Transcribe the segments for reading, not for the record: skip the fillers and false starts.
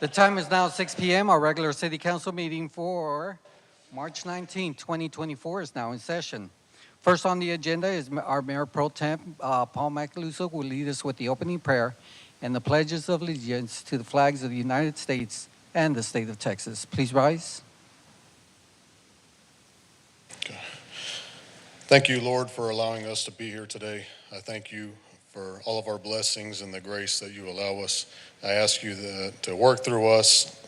The time is now 6 p.m. Our regular city council meeting for March 19, 2024 is now in session. First on the agenda is our Mayor Pro Tem, Paul Macaluso, will lead us with the opening prayer and the pledges of allegiance to the flags of the United States and the state of Texas. Please rise. Okay. Thank you, Lord, for allowing us to be here today. I thank you for all of our blessings and the grace that you allow us. I ask you to work through us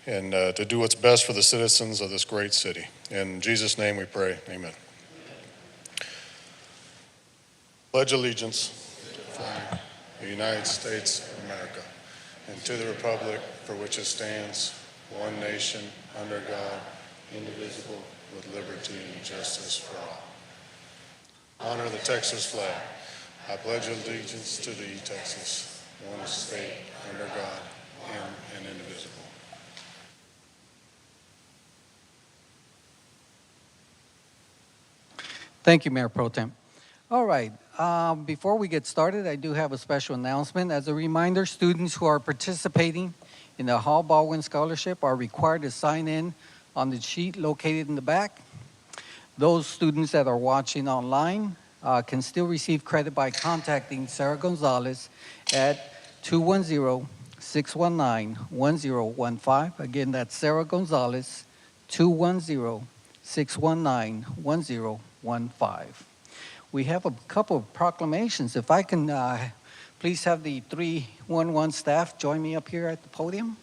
and to do what's best for the citizens of this great city. In Jesus' name we pray, amen. Pledge allegiance to the flag of the United States of America and to the republic for which it stands, one nation, under God, indivisible, with liberty and justice for all. Honor the Texas flag. I pledge allegiance to thee, Texas, one state, under God, and indivisible. Thank you, Mayor Pro Tem. All right, before we get started, I do have a special announcement. As a reminder, students who are participating in the Hall Baldwin Scholarship are required to sign in on the sheet located in the back. Those students that are watching online can still receive credit by contacting Sarah Gonzalez at 210-619-1015. Again, that's Sarah Gonzalez, 210-619-1015. We have a couple of proclamations. If I can please have the 311 staff join me up here at the podium.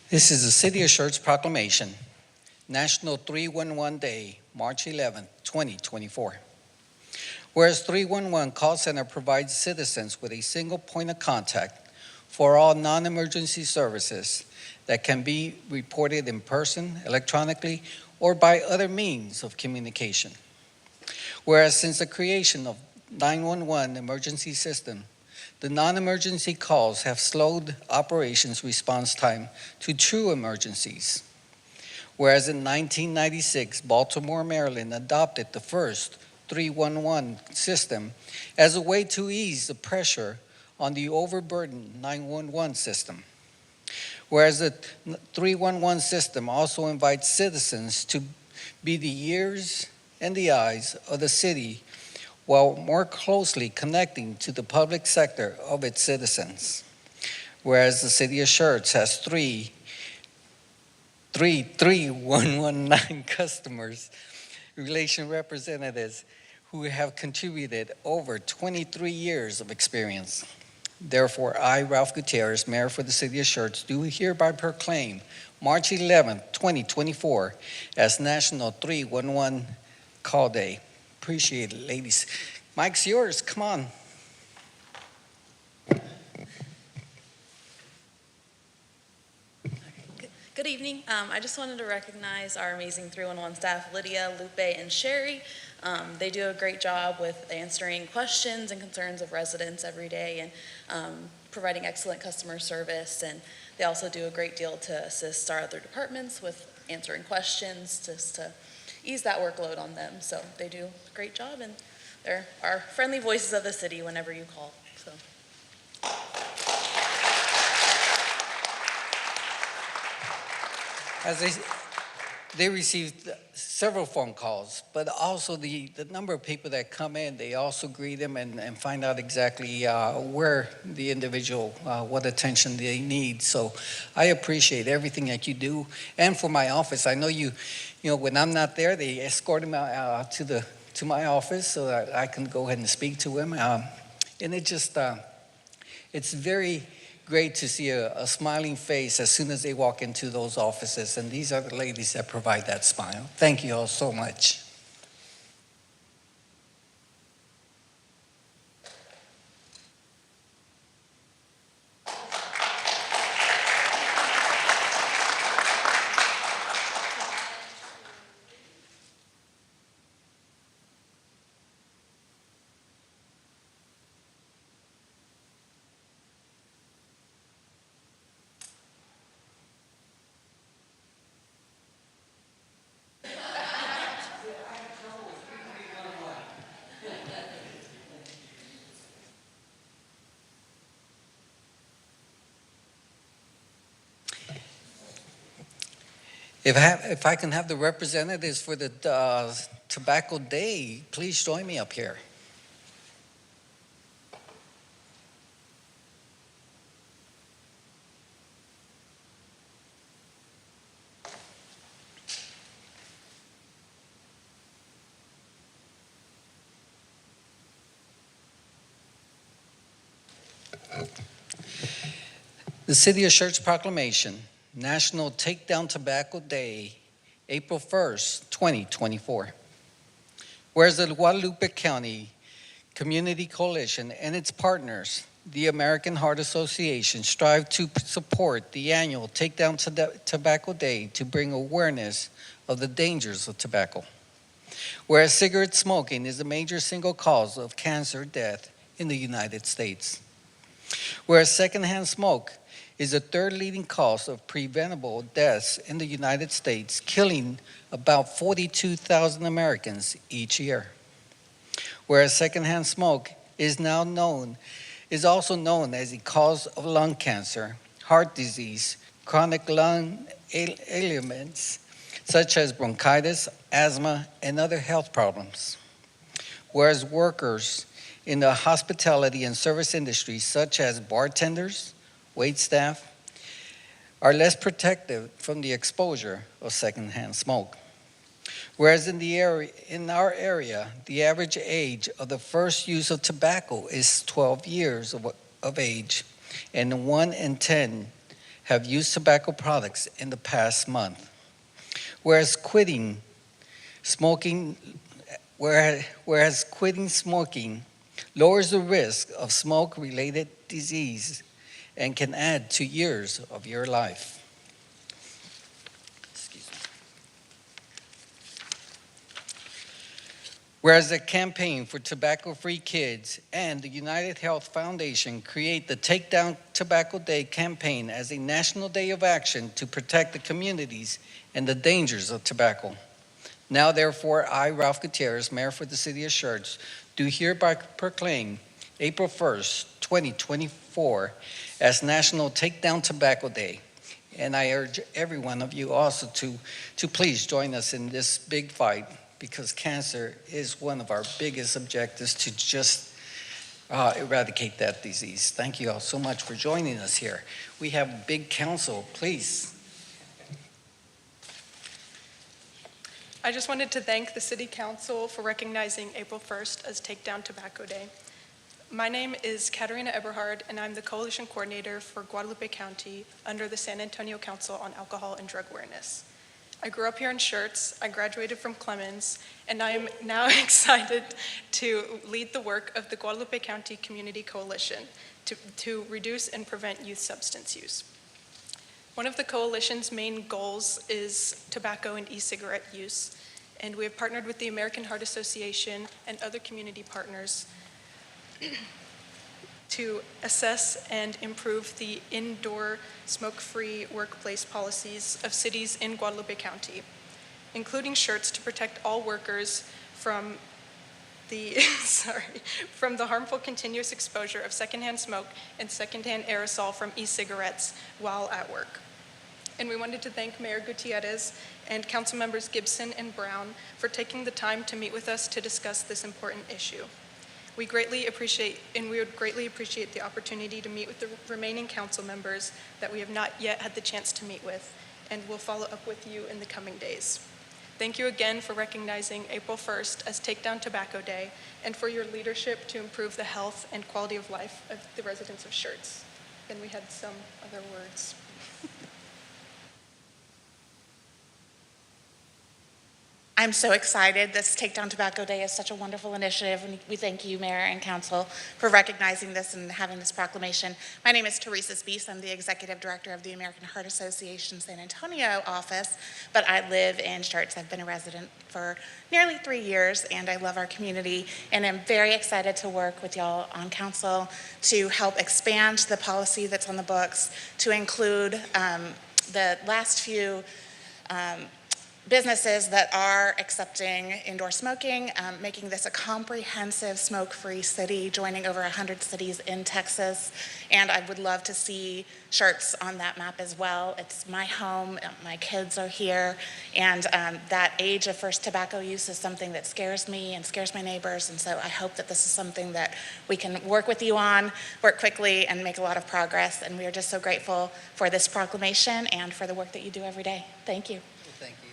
This is the City of Schertz proclamation, National 311 Day, March 11, 2024. Whereas 311 call center provides citizens with a single point of contact for all non-emergency services that can be reported in person, electronically, or by other means of communication. Whereas since the creation of 911 emergency system, the non-emergency calls have slowed operations response time to true emergencies. Whereas in 1996, Baltimore, Maryland adopted the first 311 system as a way to ease the pressure on the overburdened 911 system. Whereas the 311 system also invites citizens to be the ears and the eyes of the city while more closely connecting to the public sector of its citizens. Whereas the City of Schertz has 311 customers, relation representatives who have contributed over 23 years of experience. Therefore, I, Ralph Gutierrez, Mayor for the City of Schertz, do hereby proclaim March 11, 2024 as National 311 Call Day. Appreciate it, ladies. Mike's yours, come on. Good evening. I just wanted to recognize our amazing 311 staff, Lydia, Lupe, and Sherry. They do a great job with answering questions and concerns of residents every day and providing excellent customer service. And they also do a great deal to assist our other departments with answering questions just to ease that workload on them. So they do a great job, and they're our friendly voices of the city whenever you call. So. As they received several phone calls, but also the number of people that come in, they also greet them and find out exactly where the individual, what attention they need. So I appreciate everything that you do. And for my office, I know you know, when I'm not there, they escort him to my office so that I can go ahead and speak to him. And it just, it's very great to see a smiling face as soon as they walk into those offices. And these are the ladies that provide that smile. Thank you all so much. If I can have the representatives for the Tobacco Day, please join me up here. The City of Schertz Proclamation, National Takedown Tobacco Day, April 1st, 2024. Whereas the Guadalupe County Community Coalition and its partners, the American Heart Association, strive to support the annual Takedown Tobacco Day to bring awareness of the dangers of tobacco. Whereas cigarette smoking is the major single cause of cancer death in the United States. Whereas secondhand smoke is the third leading cause of preventable deaths in the United States, killing about 42,000 Americans each year. Whereas secondhand smoke is also known as the cause of lung cancer, heart disease, chronic lung ailments such as bronchitis, asthma, and other health problems. Whereas workers in the hospitality and service industries such as bartenders, wait staff, are less protected from the exposure of secondhand smoke. Whereas in our area, the average age of the first use of tobacco is 12 years of age, and 1 in 10 have used tobacco products in the past month. Whereas quitting smoking lowers the risk of smoke-related disease and can add 2 years of your life. Whereas the campaign for tobacco-free kids and the United Health Foundation create the Take Down Tobacco Day campaign as a national day of action to protect the communities and the dangers of tobacco. Now, therefore, I, Ralph Gutierrez, Mayor for the City of Schertz, do hereby proclaim April 1st, 2024 as National Take Down Tobacco Day. And I urge every one of you also to please join us in this big fight, because cancer is one of our biggest objectives to just eradicate that disease. Thank you all so much for joining us here. We have a big council, please. I just wanted to thank the City Council for recognizing April 1st as Take Down Tobacco Day. My name is Karina Eard, and I'm the Coalition Coordinator for Guadalupe County under the San Antonio Council on Alcohol and Drug Awareness. I grew up here in Schertz, I graduated from Clemens, and I am now excited to lead the work of the Guadalupe County Community Coalition to reduce and prevent youth substance use. One of the coalition's main goals is tobacco and e-cigarette use, and we have partnered with the American Heart Association and other community partners to assess and improve the indoor smoke-free workplace policies of cities in Guadalupe County, including Schertz, to protect all workers from the from the harmful continuous exposure of secondhand smoke and secondhand aerosol from e-cigarettes while at work. And we wanted to thank Mayor Gutierrez and Council Members Gibson and Brown for taking the time to meet with us to discuss this important issue. We would greatly appreciate the opportunity to meet with the remaining council members that we have not yet had the chance to meet with, and we'll follow up with you in the coming days. Thank you again for recognizing April 1st as Take Down Tobacco Day, and for your leadership to improve the health and quality of life of the residents of Schertz. Then we had some other words. I'm so excited. This Take Down Tobacco Day is such a wonderful initiative, and we thank you, Mayor and Council, for recognizing this and having this proclamation. My name is Teresa Be. I'm the Executive Director of the American Heart Association San Antonio office, but I live in Schertz. I've been a resident for nearly 3 years, and I love our community, and I'm very excited to work with y'all on Council to help expand the policy that's on the books, to include the last few businesses that are accepting indoor smoking, making this a comprehensive smoke-free city, joining over 100 cities in Texas. And I would love to see Schertz on that map as well. It's my home, my kids are here, and that age of first tobacco use is something that scares me and scares my neighbors, and so I hope that this is something that we can work with you on, work quickly, and make a lot of progress. And we are just so grateful for this proclamation and for the work that you do every day. Thank you. Thank you.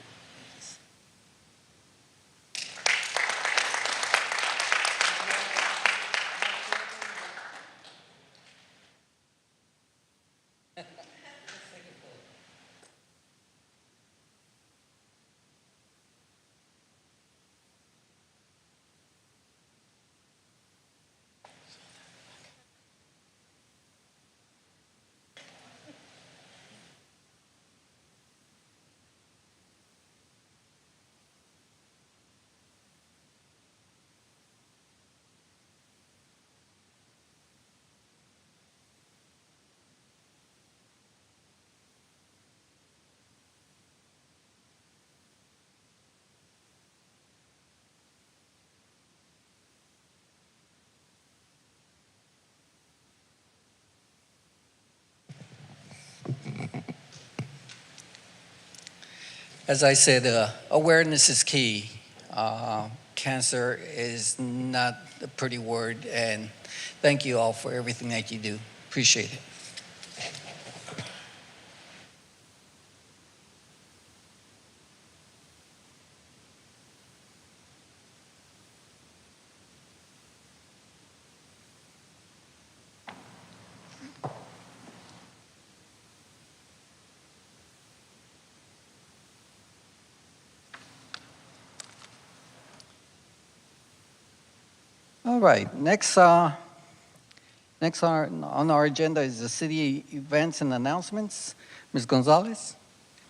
As I said, awareness is key. Cancer is not a pretty word, and thank you all for everything that you do. Appreciate it. All right, next on our agenda is the city events and announcements. Ms. Gonzalez?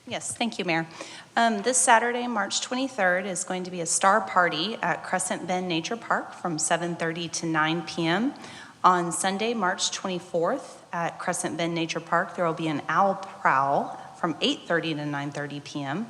Yes, thank you, Mayor. This Saturday, March 23rd, is going to be a star party at Crescent Bend Nature Park from 7:30 to 9 p.m. On Sunday, March 24th, at Crescent Bend Nature Park, there will be an owl prowl from 8:30 to 9:30 p.m.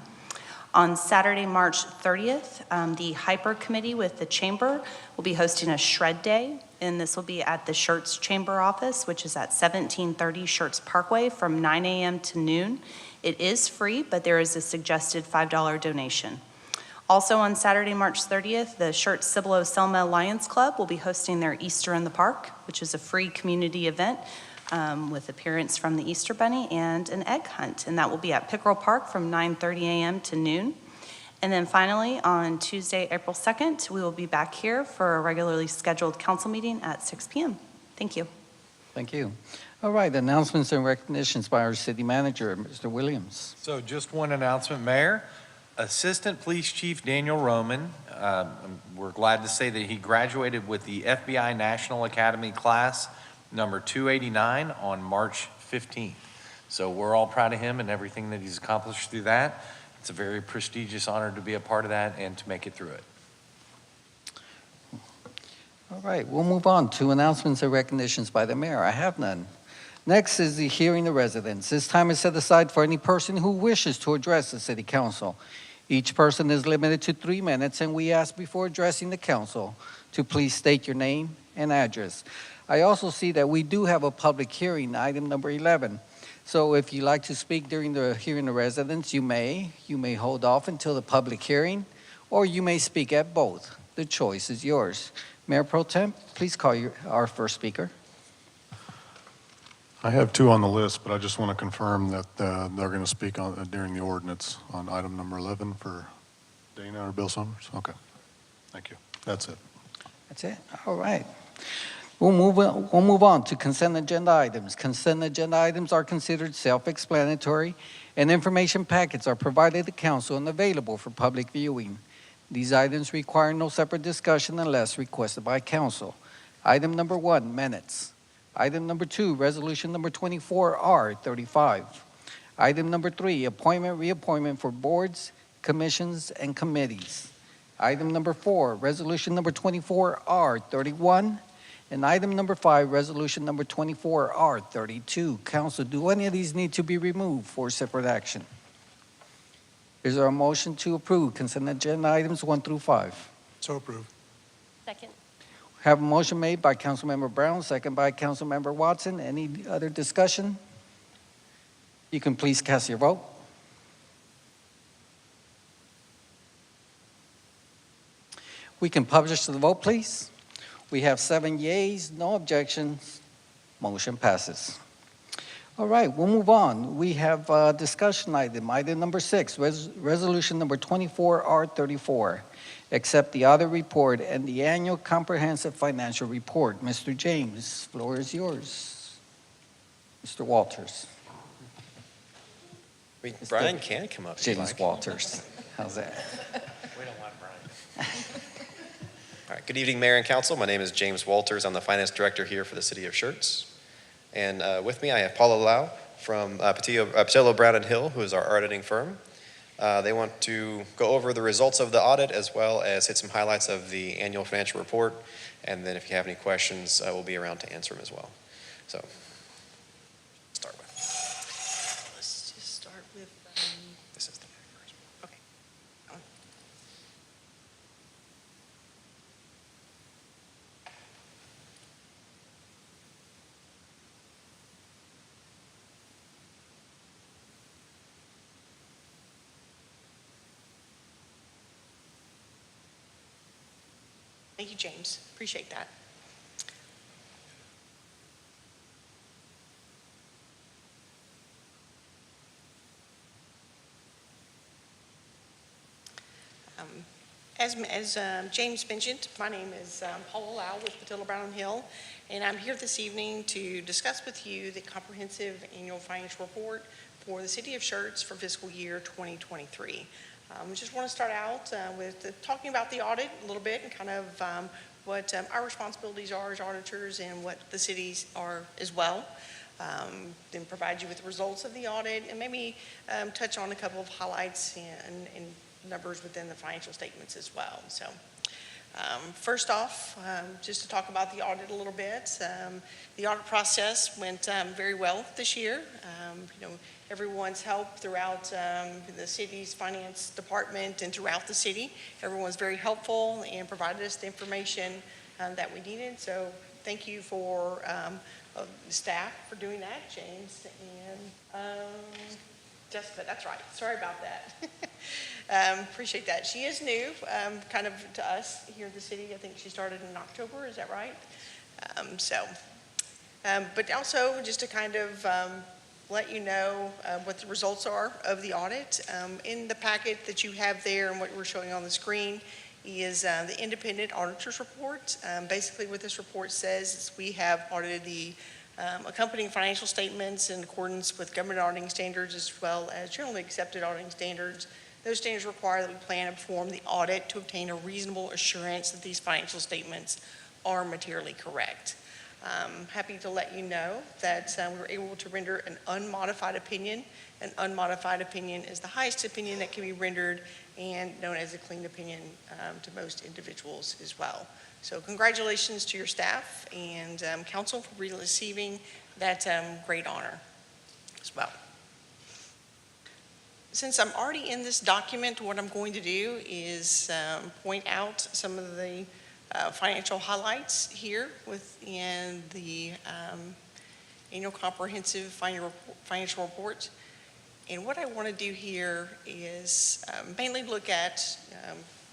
On Saturday, March 30th, the Hyper Committee with the Chamber will be hosting a Shred Day, and this will be at the Schertz Chamber office, which is at 1730 Schertz Parkway from 9 a.m. to noon. It is free, but there is a suggested $5 donation. Also on Saturday, March 30th, the Schertz Cibolo Selma Lions Club will be hosting their Easter in the Park, which is a free community event with appearance from the Easter Bunny and an egg hunt, and that will be at Pickerel Park from 9:30 a.m. to noon. And then finally, on Tuesday, April 2nd, we will be back here for a regularly scheduled council meeting at 6 p.m. Thank you. Thank you. All right, announcements and recognitions by our city manager, Mr. Williams. So just one announcement, Mayor. Assistant Police Chief Daniel Roman, we're glad to say that he graduated with the FBI National Academy class number 289 on March 15th. So we're all proud of him and everything that he's accomplished through that. It's a very prestigious honor to be a part of that and to make it through it. All right, we'll move on to announcements and recognitions by the mayor. I have none. Next is the hearing the residents. This time is set aside for any person who wishes to address the city council. Each person is limited to 3 minutes, and we ask before addressing the council to please state your name and address. I also see that we do have a public hearing, item number 11. So if you'd like to speak during the hearing of residents, you may. You may hold off until the public hearing, or you may speak at both. The choice is yours. Mayor Pro Tem, please call our first speaker. I have 2 on the list, but I just want to confirm that they're going to speak on during the ordinance on item number 11 for Dana or Bill Summers. Okay, thank you. That's it. That's it? All right. We'll move on to consent agenda items. Consent agenda items are considered self-explanatory, and information packets are provided to council and available for public viewing. These items require no separate discussion unless requested by council. Item number 1, minutes. Item number 2, resolution number 24R35. Item number 3, appointment, reappointment for boards, commissions, and committees. Item number 4, resolution number 24R31. And item number 5, resolution number 24R32. Council, do any of these need to be removed for separate action? Is there a motion to approve consent agenda items 1 through 5? So approved. Second. Have a motion made by Councilmember Brown, second by Councilmember Watson. Any other discussion? You can please cast your vote. We can publish the vote, please. We have 7 yeas, no objections. Motion passes. All right, we'll move on. We have a discussion item number 6, resolution number 24R34. Accept the audit report and the annual comprehensive financial report. Mr. James, floor is yours. Mr. Walters. Brian can come up if you'd James like. Walters. How's that? We don't want Brian. All right, good evening, Mayor and Council. My name is James Walters. I'm the Finance Director here for the City of Schertz. And with me, I have Paula Lau from Patillo, Brown & Hill, who is our auditing firm. They want to go over the results of the audit as well as hit some highlights of the annual financial report. And then if you have any questions, we'll be around to answer them as well. So, start with. Let's just start with, This is the first. okay. Thank you, James. Appreciate that. As James mentioned, my name is Paula Lau with Patillo, Brown & Hill, and I'm here this evening to discuss with you the comprehensive annual financial report for the City of Schertz for fiscal year 2023. We just want to start out with talking about the audit a little bit and kind of what our responsibilities are as auditors and what the cities are as well. Then provide you with the results of the audit and maybe touch on a couple of highlights and numbers within the financial statements as well. So first off, just to talk about the audit a little bit, the audit process went very well this year. Everyone's help throughout the city's finance department and throughout the city. Everyone's very helpful and provided us the information that we needed. So thank you for the staff for doing that, James and Jessica, that's right. Sorry about that. Appreciate that. She is new, kind of to us here in the city. I think she started in October, is that right? But also just to kind of let you know what the results are of the audit. In the packet that you have there and what we're showing on the screen is the independent auditor's report. Basically what this report says is we have audited the accompanying financial statements in accordance with government auditing standards as well as generally accepted auditing standards. Those standards require that we plan to perform the audit to obtain a reasonable assurance that these financial statements are materially correct. I'm happy to let you know that we were able to render an unmodified opinion. An unmodified opinion is the highest opinion that can be rendered and known as a clean opinion to most individuals as well. So congratulations to your staff and council for receiving that great honor as well. Since I'm already in this document, what I'm going to do is point out some of the financial highlights here within the annual comprehensive financial report. And what I want to do here is mainly look at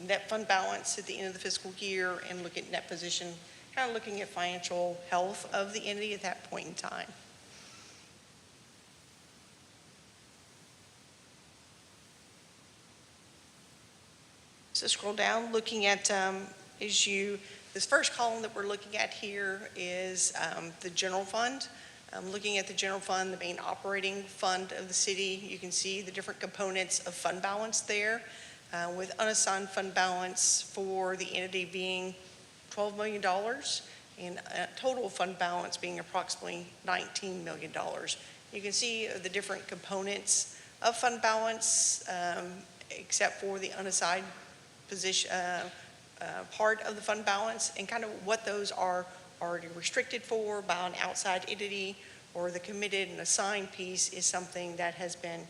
net fund balance at the end of the fiscal year and look at net position, kind of looking at financial health of the entity at that point in time. So scroll down, looking at this first column that we're looking at here is the general fund. Looking at the general fund, the main operating fund of the city, you can see the different components of fund balance there, with unassigned fund balance for the entity being $12 million and total fund balance being approximately $19 million. You can see the different components of fund balance, except for the unassigned position part of the fund balance, and kind of what those are already restricted for by an outside entity, or the committed and assigned piece is something that has been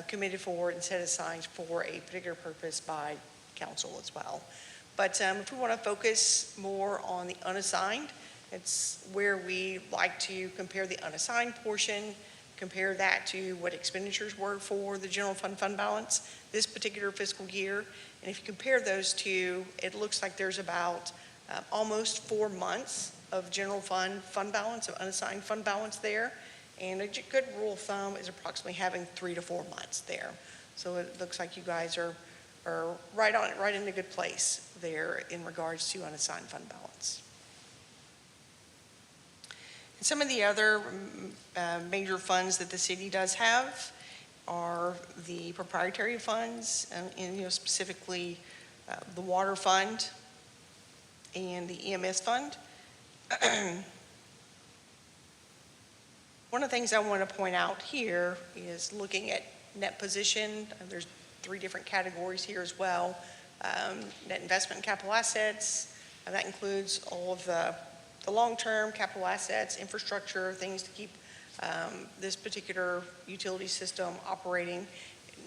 committed for and set aside for a particular purpose by council as well. But if we want to focus more on the unassigned, it's where we like to compare the unassigned portion, compare that to what expenditures were for the general fund balance this particular fiscal year. And if you compare those two, it looks like there's about almost 4 months of general fund balance, of unassigned fund balance there. And a good rule of thumb is approximately having 3 to 4 months there. So it looks like you guys are right on it, right in a good place there in regards to unassigned fund balance. And some of the other major funds that the city does have are the proprietary funds, and specifically the water fund and the EMS fund. One of the things I want to point out here is looking at net position. There's 3 different categories here as well. Net investment and capital assets, and that includes all of the long-term capital assets, infrastructure, things to keep this particular utility system operating,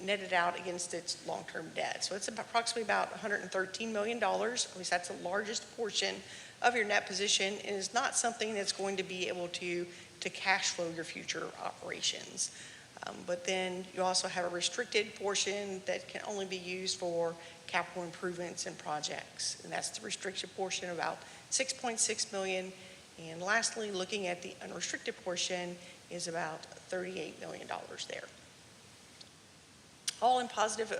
netted out against its long-term debt. So it's approximately about $113 million. At least that's the largest portion of your net position, and is not something that's going to be able to cash flow your future operations. But then you also have a restricted portion that can only be used for capital improvements and projects, and that's the restricted portion, about $6.6 million. And lastly, looking at the unrestricted portion is about $38 million there. All in positive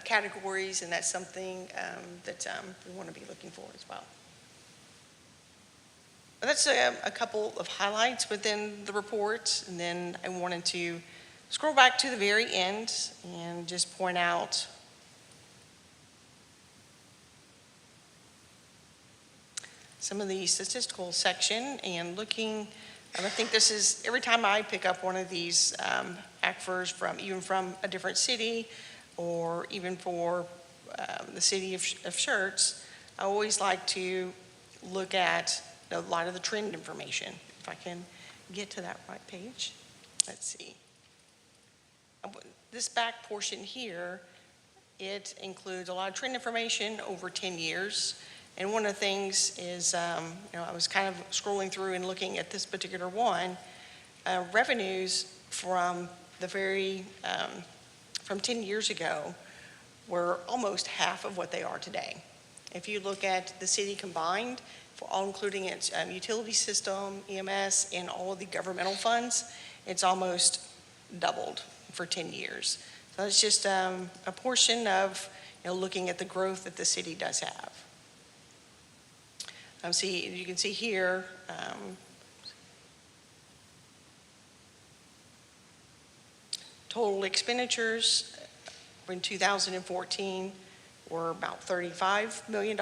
categories, and that's something that we want to be looking for as well. But that's a couple of highlights within the report, and then I wanted to scroll back to the very end and just point out some of the statistical section. And looking, and I think this is, every time I pick up one of these ACFRs even from a different city, or even for the city of Schertz, I always like to look at a lot of the trend information. If I can get to that right page. Let's see. This back portion here, it includes a lot of trend information over 10 years. And one of the things is, I was kind of scrolling through and looking at this particular one, revenues from from 10 years ago were almost half of what they are today. If you look at the city combined, for all including its utility system, EMS, and all of the governmental funds, it's almost doubled for 10 years. So it's just a portion of looking at the growth that the city does have. You can see here, total expenditures in 2014 were about $35 million.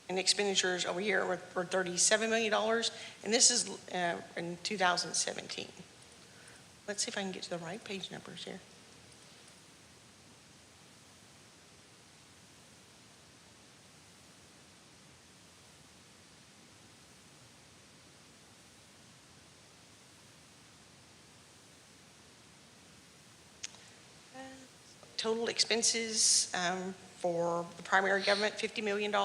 And expenditures over here were $37 million, and this is in 2017. Let's see if I can get to the right page numbers here. Total expenses for the primary government, $50 million.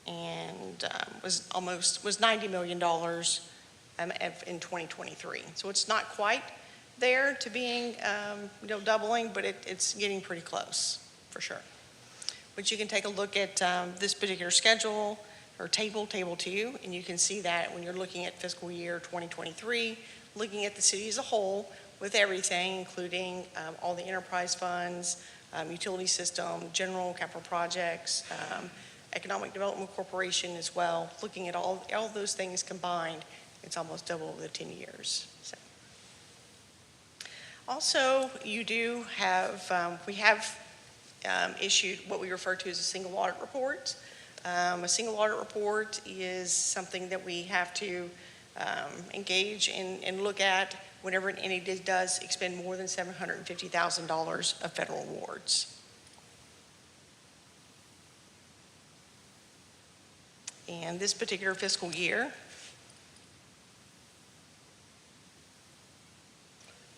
And was $90 million in 2023. So it's not quite there to being doubling, but it's getting pretty close for sure. But you can take a look at this particular schedule or table 2, and you can see that when you're looking at fiscal year 2023, looking at the city as a whole with everything, including all the enterprise funds, utility system, general capital projects, Economic Development Corporation as well. Looking at all those things combined, it's almost double the 10 years. So. Also, you do have, we have issued what we refer to as a single audit report. A single audit report is something that we have to engage and look at whenever an entity does expend more than $750,000 of federal awards. And this particular fiscal year,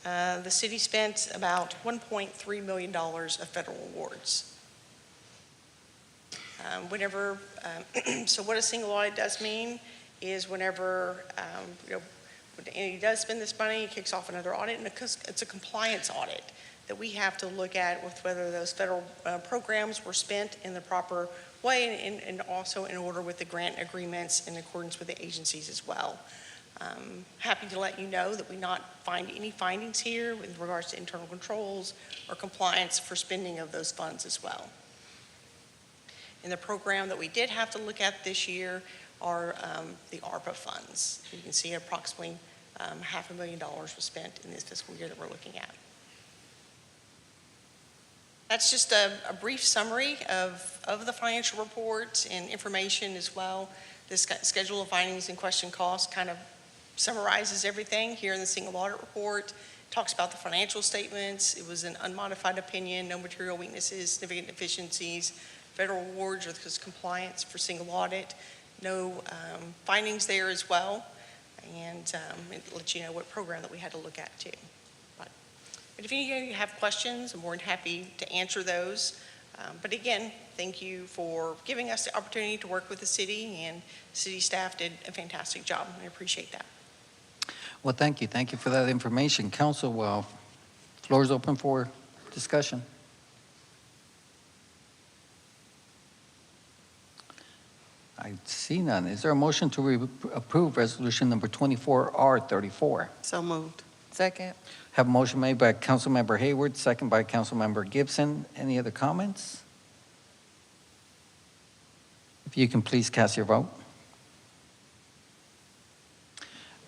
The city spent about $1.3 million of federal awards. So what a single audit does mean is whenever, when the entity does spend this money, it kicks off another audit, and it's a compliance audit that we have to look at with whether those federal programs were spent in the proper way and also in order with the grant agreements in accordance with the agencies as well. Happy to let you know that we not find any findings here with regards to internal controls or compliance for spending of those funds as well. In the program that we did have to look at this year are the ARPA funds. You can see approximately $500,000 was spent in this fiscal year that we're looking at. That's just a brief summary of the financial report and information as well. This schedule of findings and question costs kind of summarizes everything here in the single audit report. Talks about the financial statements. It was an unmodified opinion, no material weaknesses, significant deficiencies, federal awards or compliance for single audit. No findings there as well. And it lets you know what program that we had to look at too. But if any of you have questions, I'm more than happy to answer those. But again, thank you for giving us the opportunity to work with the city, and city staff did a fantastic job. I appreciate that. Well, thank you. Thank you for that information. Council, floor is open for discussion. I see none. Is there a motion to approve resolution number 24R34? So moved. Second. Have a motion made by Councilmember Hayward, second by Councilmember Gibson. Any other comments? If you can please cast your vote.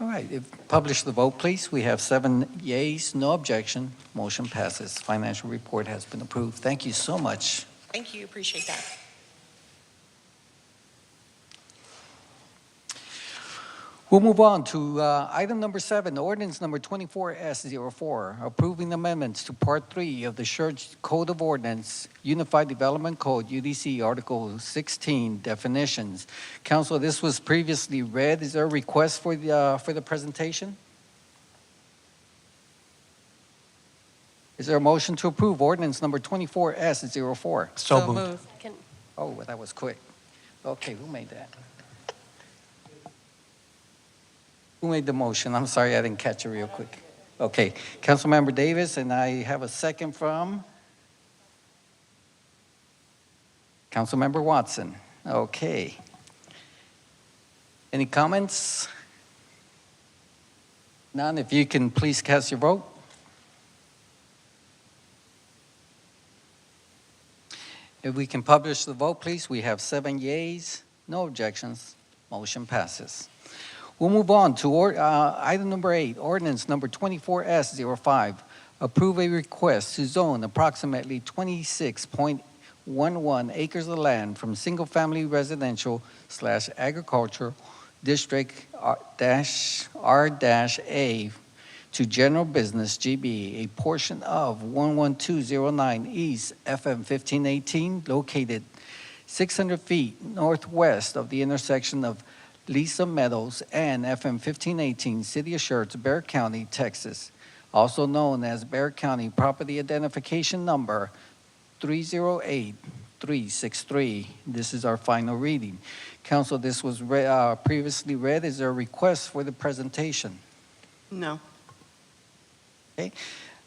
All right, publish the vote, please. We have 7 yeas, no objection. Motion passes. Financial report has been approved. Thank you so much. Thank you. Appreciate that. We'll move on to item number 7, ordinance number 24S04, approving amendments to Part 3 of the Schertz Code of Ordinance, Unified Development Code, UDC, Article 16, definitions. Council, this was previously read. Is there a request for the presentation? Is there a motion to approve ordinance number 24S04? So moved. Oh, that was quick. Okay, who made that? Who made the motion? I'm sorry, I didn't catch it real quick. Okay, Councilmember Davis, and I have a second from Councilmember Watson. Okay. Any comments? None. If you can please cast your vote. If we can publish the vote, please. We have 7 yeas, no objections. Motion passes. We'll move on to item number 8, ordinance number 24S05. Approve a request to zone approximately 26.11 acres of land from single-family residential / agricultural district R-A to general business GB, a portion of 11209 East FM 1518, located 600 feet northwest of the intersection of Lisa Meadows and FM 1518, City of Schertz, Bexar County, Texas, also known as Bexar County Property Identification Number 308363. This is our final reading. Council, this was previously read. Is there a request for the presentation? No. Okay.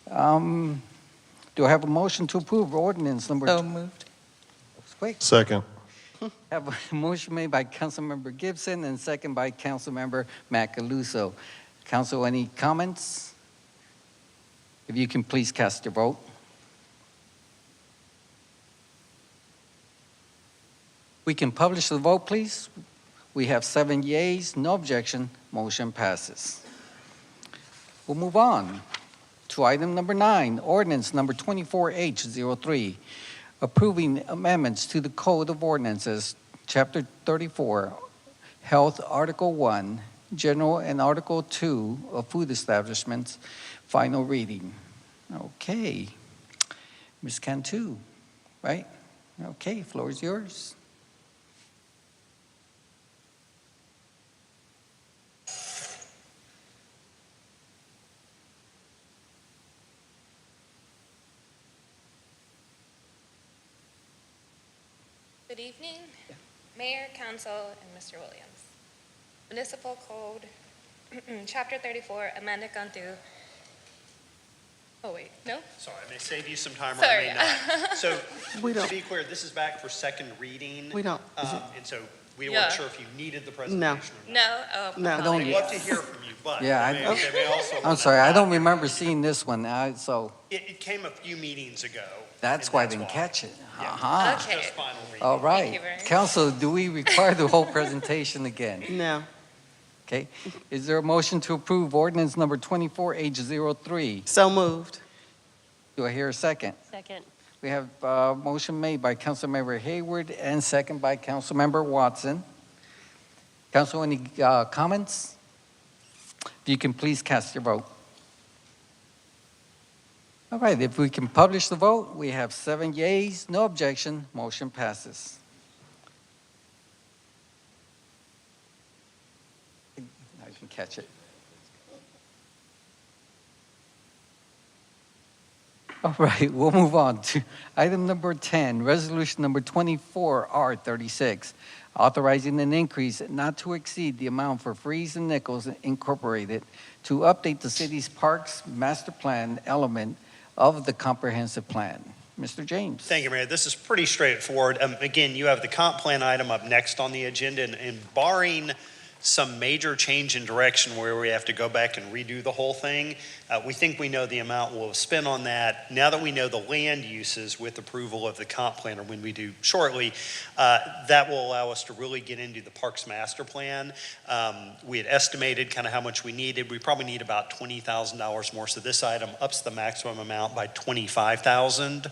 Do I have a motion to approve ordinance number? So moved. That was quick. Second. Have a motion made by Councilmember Gibson and second by Councilmember Macaluso. Council, any comments? If you can please cast your vote. We can publish the vote, please. We have 7 yeas, no objection. Motion passes. We'll move on to item number 9, ordinance number 24H03. Approving amendments to the Code of Ordinances, Chapter 34, Health, Article 1, General, and Article 2 of Food Establishments, final reading. Okay. Ms. Cantu, right? Okay, floor is yours. Good evening, Mayor, Council, and Mr. Williams. Municipal Code, Chapter 34, amended gone through. Oh, wait, no? Sorry, I may save you some time or I Sorry. may not. So, We to don't. be clear, this is back for second reading. We don't. Is it? And so we Yeah. weren't sure if you needed the presentation or not. No? Oh, No. I don't- We'd love to hear from you, but Yeah, they may also. I'm want sorry, I to- don't remember seeing this one, so It came a few meetings ago. that's and why I didn't catch it. Aha. Okay. Just final reading. All right. you very much. Council, do we require the whole presentation again? No. Okay. Is there a motion to approve ordinance number 24H03? So moved. Do I hear a second? Second. We have a motion made by Councilmember Hayward and second by Councilmember Watson. Council, any comments? If you can please cast your vote. All right, if we can publish the vote, we have 7 yeas, no objection, motion passes. I can catch it. All right, we'll move on to item number 10, resolution number 24R36, authorizing an increase not to exceed the amount for Freeze and Nichols Incorporated to update the city's parks master plan element of the comprehensive plan. Mr. James. Thank you, Mayor. This is pretty straightforward. Again, you have the comp plan item up next on the agenda, and barring some major change in direction where we have to go back and redo the whole thing, we think we know the amount we'll have spent on that. Now that we know the land uses with approval of the comp plan, or when we do shortly, that will allow us to really get into the Parks Master Plan. We had estimated kind of how much we needed. We probably need about $20,000 more. So this item ups the maximum amount by $25,000.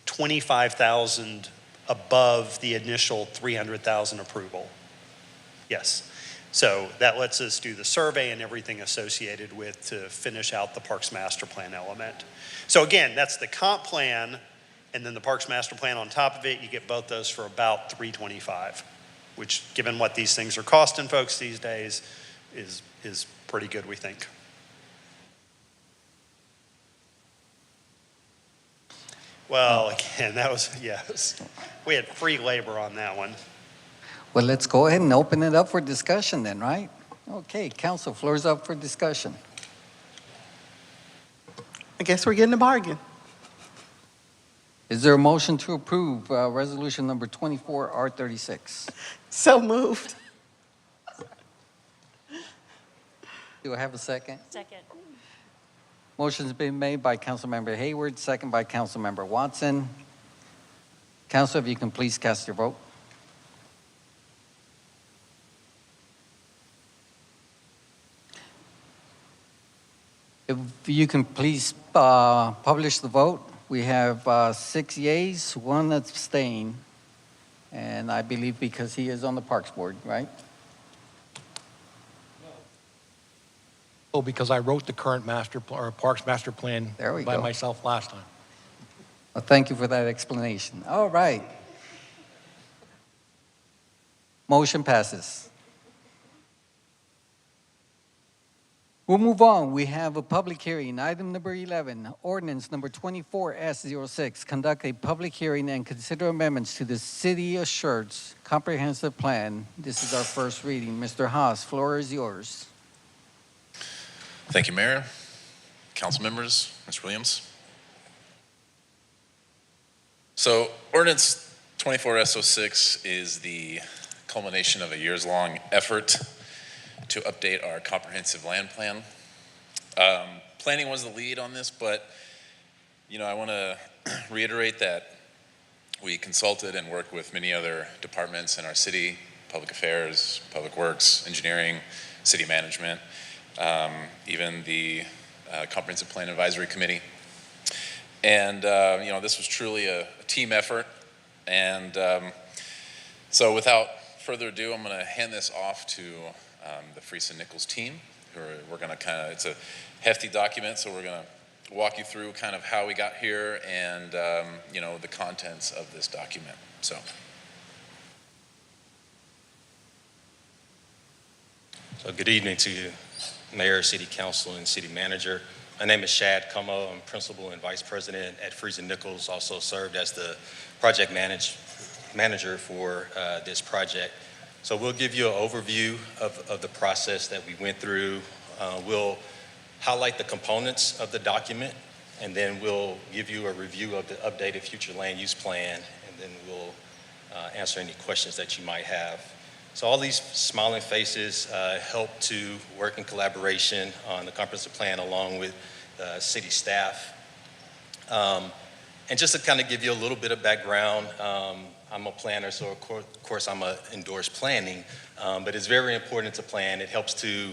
$25,000 above the initial $300,000 approval. Yes. So that lets us do the survey and everything associated with to finish out the Parks Master Plan element. So again, that's the comp plan and then the Parks Master Plan on top of it. You get both those for about $325,000, which given what these things are costing folks these days is pretty good, we think. Well, again, that was, yes. We had free labor on that one. Well, let's go ahead and open it up for discussion then, right? Okay, council, floor's up for discussion. I guess we're getting a bargain. Is there a motion to approve resolution number 24R36? So moved. Do I have a second? Second. Motion's been made by Councilmember Hayward, second by Councilmember Watson. Council, if you can please cast your vote. If you can please publish the vote. We have 6 yeas, 1 abstain, and I believe because he is on the Parks Board, right? Oh, because I wrote the current Parks Master Plan There we by go. myself last time. Well, thank you for that explanation. All right. Motion passes. We'll move on. We have a public hearing. Item number 11, ordinance number 24S06. Conduct a public hearing and consider amendments to the City of Schertz Comprehensive Plan. This is our first reading. Mr. Haas, floor is yours. Thank you, Mayor, council members, Mr. Williams. So ordinance 24S06 is the culmination of a years-long effort to update our comprehensive land plan. Planning was the lead on this, but I want to reiterate that we consulted and worked with many other departments in our city, public affairs, public works, engineering, city management, even the Comprehensive Plan Advisory Committee. And, this was truly a team effort. And so without further ado, I'm going to hand this off to the Freese and Nichols team. We're going to it's a hefty document, so we're going to walk you through kind of how we got here and, the contents of this document. So good evening to you, Mayor, City Council, and City Manager. My name is Shad Como. I'm Principal and Vice President at Freese and Nichols. Also served as the project manager for this project. So we'll give you an overview of the process that we went through. We'll highlight the components of the document, and then we'll give you a review of the updated future land use plan, and then we'll answer any questions that you might have. So all these smiling faces help to work in collaboration on the comprehensive plan along with city staff. And just to kind of give you a little bit of background, I'm a planner, so of course I'm endorse planning, but it's very important to plan. It helps to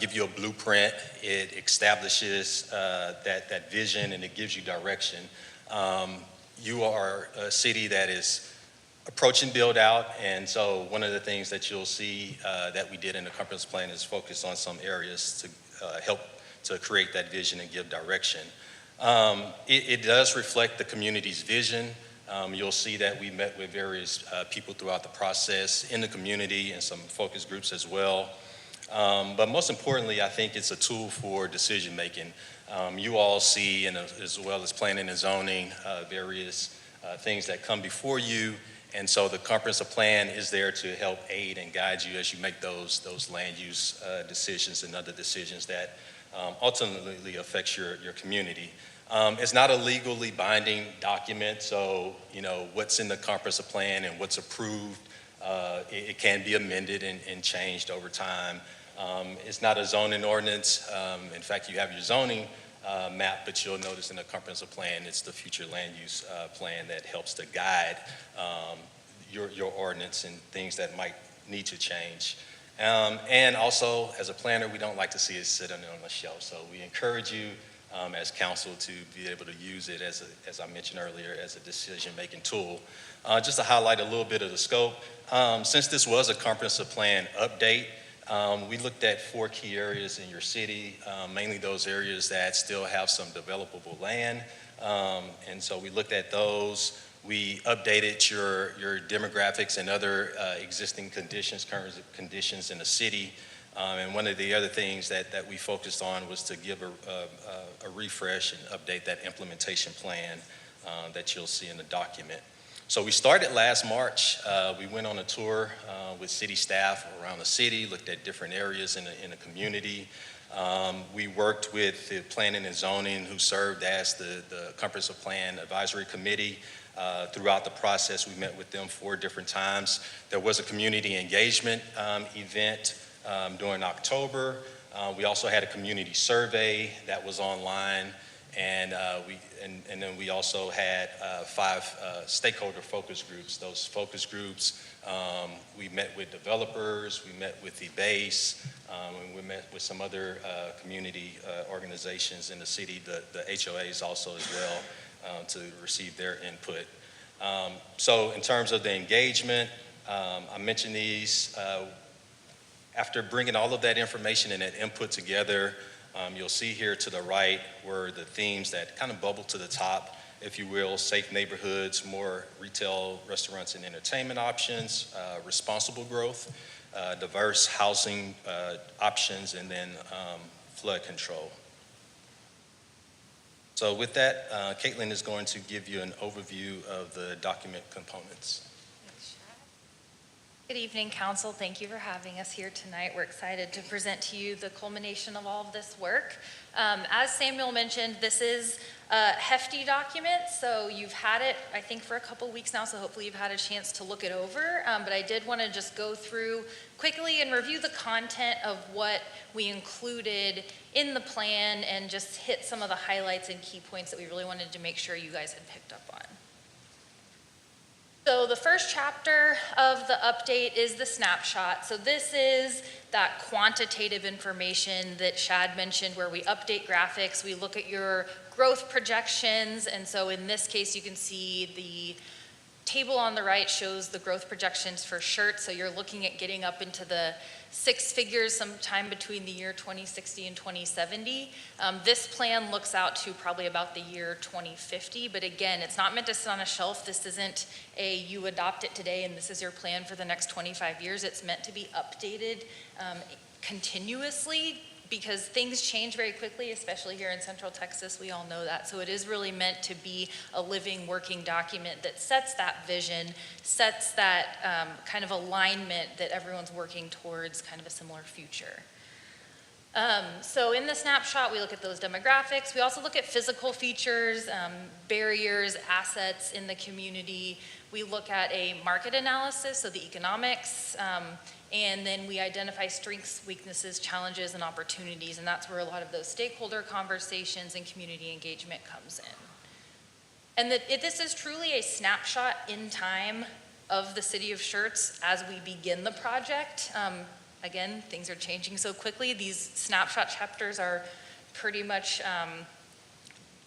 give you a blueprint. It establishes that vision, and it gives you direction. You are a city that is approaching build out, and so one of the things that you'll see that we did in the comprehensive plan is focus on some areas to help to create that vision and give direction. It does reflect the community's vision. You'll see that we met with various people throughout the process in the community and some focus groups as well. But most importantly, I think it's a tool for decision making. You all see, and as well as planning and zoning, various things that come before you. And so the comprehensive plan is there to help aid and guide you as you make those land use decisions and other decisions that ultimately affects your community. It's not a legally binding document, so what's in the comprehensive plan and what's approved, it can be amended and changed over time. It's not a zoning ordinance. In fact, you have your zoning map, but you'll notice in the comprehensive plan, it's the future land use plan that helps to guide your ordinance and things that might need to change. And also, as a planner, we don't like to see it sit on the shelf, so we encourage you as council to be able to use it as I mentioned earlier, as a decision-making tool. Just to highlight a little bit of the scope, since this was a comprehensive plan update, we looked at 4 key areas in your city, mainly those areas that still have some developable land. And so we looked at those. We updated your demographics and other existing conditions, current conditions in the city. And one of the other things that we focused on was to give a refresh and update that implementation plan that you'll see in the document. So we started last March. We went on a tour with city staff around the city, looked at different areas in the community. We worked with the planning and zoning, who served as the comprehensive plan advisory committee. Throughout the process, we met with them 4 different times. There was a community engagement event during October. We also had a community survey that was online, and then we also had 5 stakeholder focus groups. Those focus groups, we met with developers, we met with the base, and we met with some other community organizations in the city, the HOAs also as well, to receive their input. So in terms of the engagement, I mentioned these. After bringing all of that information and that input together, you'll see here to the right were the themes that kind of bubble to the top, if you will: safe neighborhoods, more retail, restaurants, and entertainment options, responsible growth, diverse housing options, and then flood control. So with that, Caitlin is going to give you an overview of the document components. Good evening, Council. Thank you for having us here tonight. We're excited to present to you the culmination of all of this work. As Samuel mentioned, this is a hefty document, so you've had it, I think, for a couple weeks now, so hopefully you've had a chance to look it over. But I did want to just go through quickly and review the content of what we included in the plan and just hit some of the highlights and key points that we really wanted to make sure you guys had picked up on. So the first chapter of the update is the snapshot. So this is that quantitative information that Shad mentioned, where we update graphics, we look at your growth projections, and so in this case you can see the table on the right shows the growth projections for Schertz. So you're looking at getting up into the 6 figures sometime between the year 2060 and 2070. This plan looks out to probably about the year 2050, but again, it's not meant to sit on a shelf. This isn't a you adopt it today and this is your plan for the next 25 years. It's meant to be updated continuously because things change very quickly, especially here in Central Texas, we all know that. So it is really meant to be a living, working document that sets that vision, sets that kind of alignment that everyone's working towards kind of a similar future. So in the snapshot, we look at those demographics. We also look at physical features, barriers, assets in the community. We look at a market analysis, so the economics, and then we identify strengths, weaknesses, challenges, and opportunities, and that's where a lot of those stakeholder conversations and community engagement comes in. And this is truly a snapshot in time of the city of Schertz as we begin the project. Again, things are changing so quickly. These snapshot chapters are pretty much,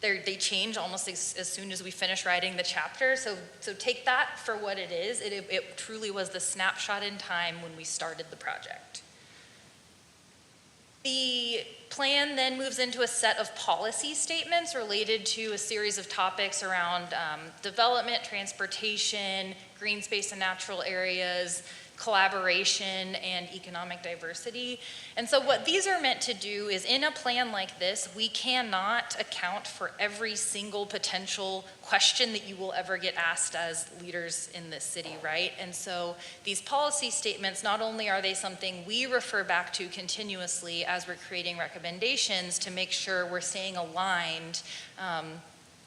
they change almost as soon as we finish writing the chapter. So take that for what it is. It truly was the snapshot in time when we started the project. The plan then moves into a set of policy statements related to a series of topics around development, transportation, green space and natural areas, collaboration, and economic diversity. And so what these are meant to do is, in a plan like this, we cannot account for every single potential question that you will ever get asked as leaders in this city, right? And so these policy statements, not only are they something we refer back to continuously as we're creating recommendations to make sure we're staying aligned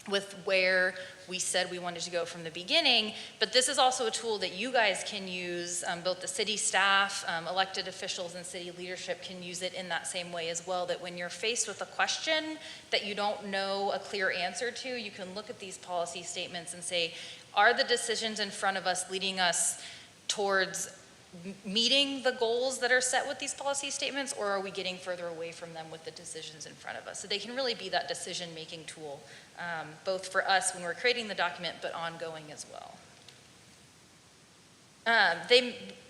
with where we said we wanted to go from the beginning, but this is also a tool that you guys can use, both the city staff, elected officials, and city leadership can use it in that same way as well, that when you're faced with a question that you don't know a clear answer to, you can look at these policy statements and say, are the decisions in front of us leading us towards meeting the goals that are set with these policy statements, or are we getting further away from them with the decisions in front of us? So they can really be that decision-making tool, both for us when we're creating the document, but ongoing as well.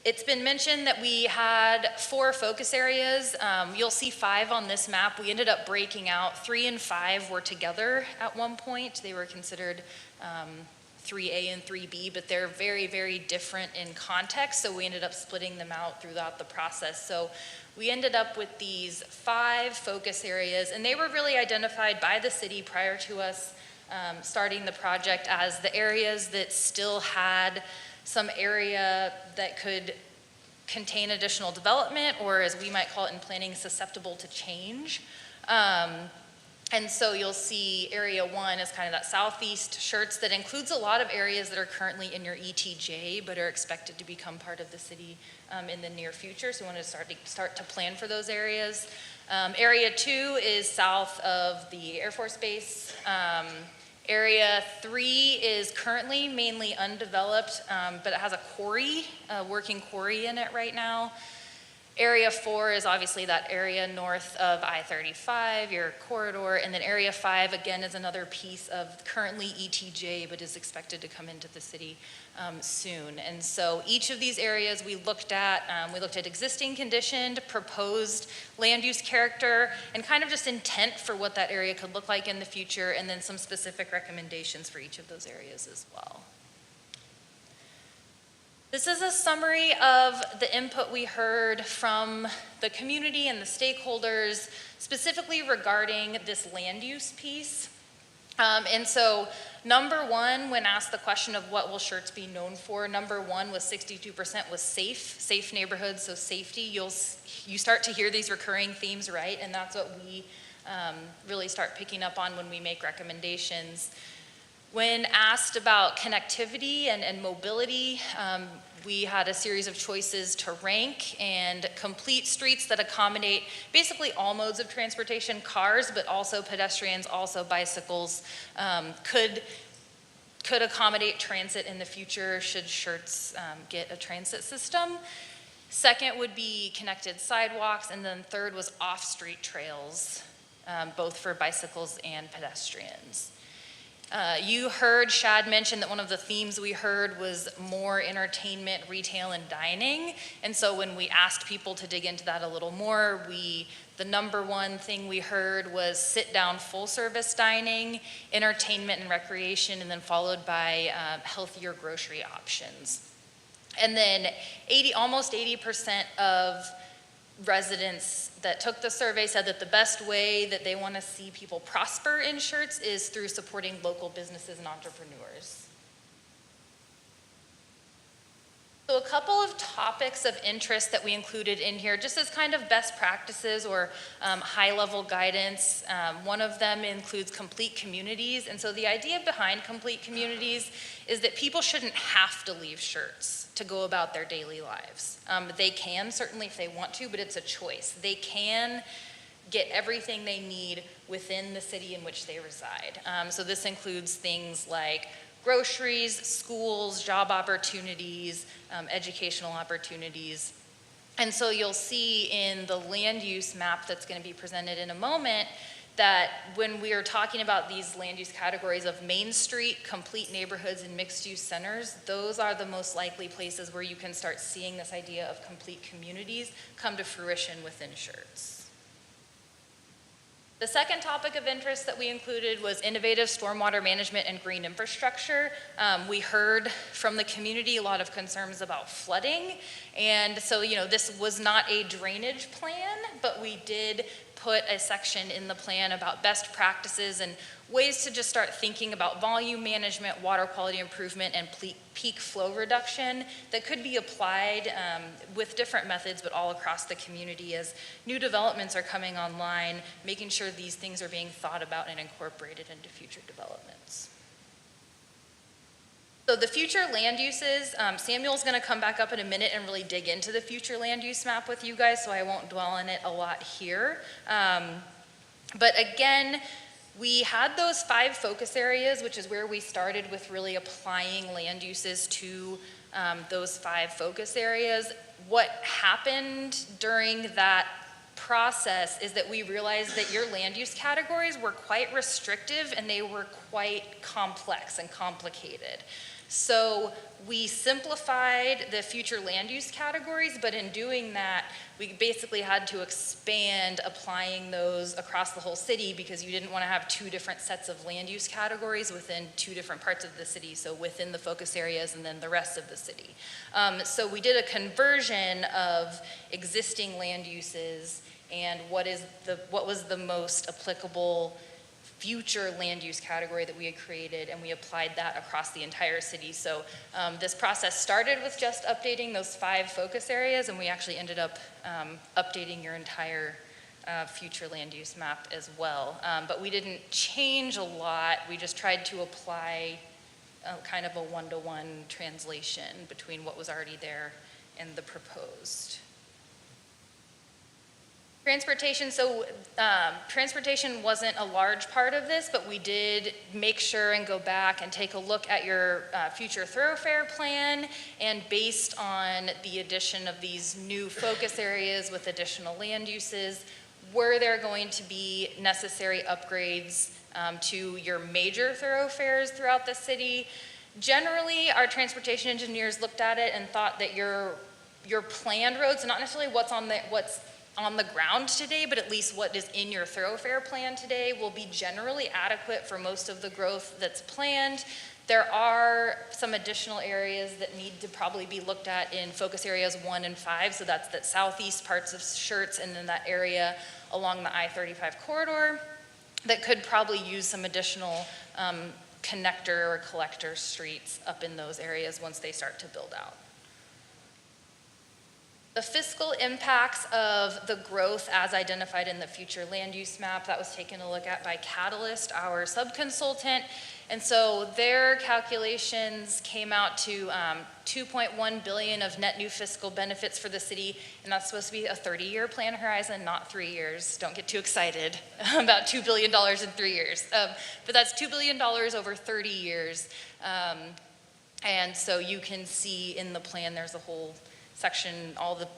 It's been mentioned that we had 4 focus areas. You'll see 5 on this map. We ended up breaking out. 3 and 5 were together at one point. They were considered 3A and 3B, but they're very, very different in context, so we ended up splitting them out throughout the process. So we ended up with these 5 focus areas, and they were really identified by the city prior to us starting the project as the areas that still had some area that could contain additional development, or as we might call it in planning, susceptible to change. And so you'll see area 1 is kind of that southeast Schertz that includes a lot of areas that are currently in your ETJ but are expected to become part of the city in the near future. So we want to start to plan for those areas. Area 2 is south of the Air Force Base. Area 3 is currently mainly undeveloped, but it has a quarry, a working quarry in it right now. Area 4 is obviously that area north of I-35, your corridor, and then Area 5, again, is another piece of currently ETJ, but is expected to come into the city soon. And so each of these areas we looked at existing conditioned, proposed land use character, and kind of just intent for what that area could look like in the future, and then some specific recommendations for each of those areas as well. This is a summary of the input we heard from the community and the stakeholders, specifically regarding this land use piece. And so number 1, when asked the question of what will Schertz be known for, number 1 was 62% was safe neighborhoods, so safety. You start to hear these recurring themes, right? And that's what we really start picking up on when we make recommendations. When asked about connectivity and mobility, we had a series of choices to rank and complete streets that accommodate basically all modes of transportation, cars, but also pedestrians, also bicycles, could accommodate transit in the future should Schertz get a transit system. Second would be connected sidewalks, and then third was off-street trails, both for bicycles and pedestrians. You heard Shad mention that one of the themes we heard was more entertainment, retail, and dining. And so when we asked people to dig into that a little more, the number 1 thing we heard was sit-down full-service dining, entertainment and recreation, and then followed by healthier grocery options. And then almost 80% of residents that took the survey said that the best way that they want to see people prosper in Schertz is through supporting local businesses and entrepreneurs. So a couple of topics of interest that we included in here, just as kind of best practices or high-level guidance. One of them includes complete communities. And so the idea behind complete communities is that people shouldn't have to leave Schertz to go about their daily lives. They can, certainly, if they want to, but it's a choice. They can get everything they need within the city in which they reside. So this includes things like groceries, schools, job opportunities, educational opportunities. And so you'll see in the land use map that's going to be presented in a moment that when we are talking about these land use categories of Main Street, complete neighborhoods, and mixed use centers, those are the most likely places where you can start seeing this idea of complete communities come to fruition within Schertz. The second topic of interest that we included was innovative stormwater management and green infrastructure. We heard from the community a lot of concerns about flooding. And so, this was not a drainage plan, but we did put a section in the plan about best practices and ways to just start thinking about volume management, water quality improvement, and peak flow reduction that could be applied with different methods, but all across the community as new developments are coming online, making sure these things are being thought about and incorporated into future developments. So the future land uses, Samuel's going to come back up in a minute and really dig into the future land use map with you guys, so I won't dwell on it a lot here. But again, we had those 5 focus areas, which is where we started with really applying land uses to those 5 focus areas. What happened during that process is that we realized that your land use categories were quite restrictive and they were quite complex and complicated. So we simplified the future land use categories, but in doing that, we basically had to expand applying those across the whole city because you didn't want to have 2 different sets of land use categories within 2 different parts of the city, so within the focus areas and then the rest of the city. So we did a conversion of existing land uses and what was the most applicable future land use category that we had created, and we applied that across the entire city. So this process started with just updating those 5 focus areas, and we actually ended up updating your entire future land use map as well. But we didn't change a lot. We just tried to apply kind of a one-to-one translation between what was already there and the proposed. Transportation, so transportation wasn't a large part of this, but we did make sure and go back and take a look at your future thoroughfare plan, and based on the addition of these new focus areas with additional land uses, were there going to be necessary upgrades to your major thoroughfares throughout the city? Generally, our transportation engineers looked at it and thought that your planned roads, not necessarily what's on the ground today, but at least what is in your thoroughfare plan today, will be generally adequate for most of the growth that's planned. There are some additional areas that need to probably be looked at in focus areas 1 and 5, so that's the southeast parts of Schertz and then that area along the I-35 corridor that could probably use some additional connector or collector streets up in those areas once they start to build out. The fiscal impacts of the growth as identified in the future land use map, that was taken a look at by Catalyst, our subconsultant. And so their calculations came out to $2.1 billion of net new fiscal benefits for the city, and that's supposed to be a 30-year plan horizon, not 3 years. Don't get too excited about $2 billion in 3 years. But that's $2 billion over 30 years. And so you can see in the plan there's a whole section, all the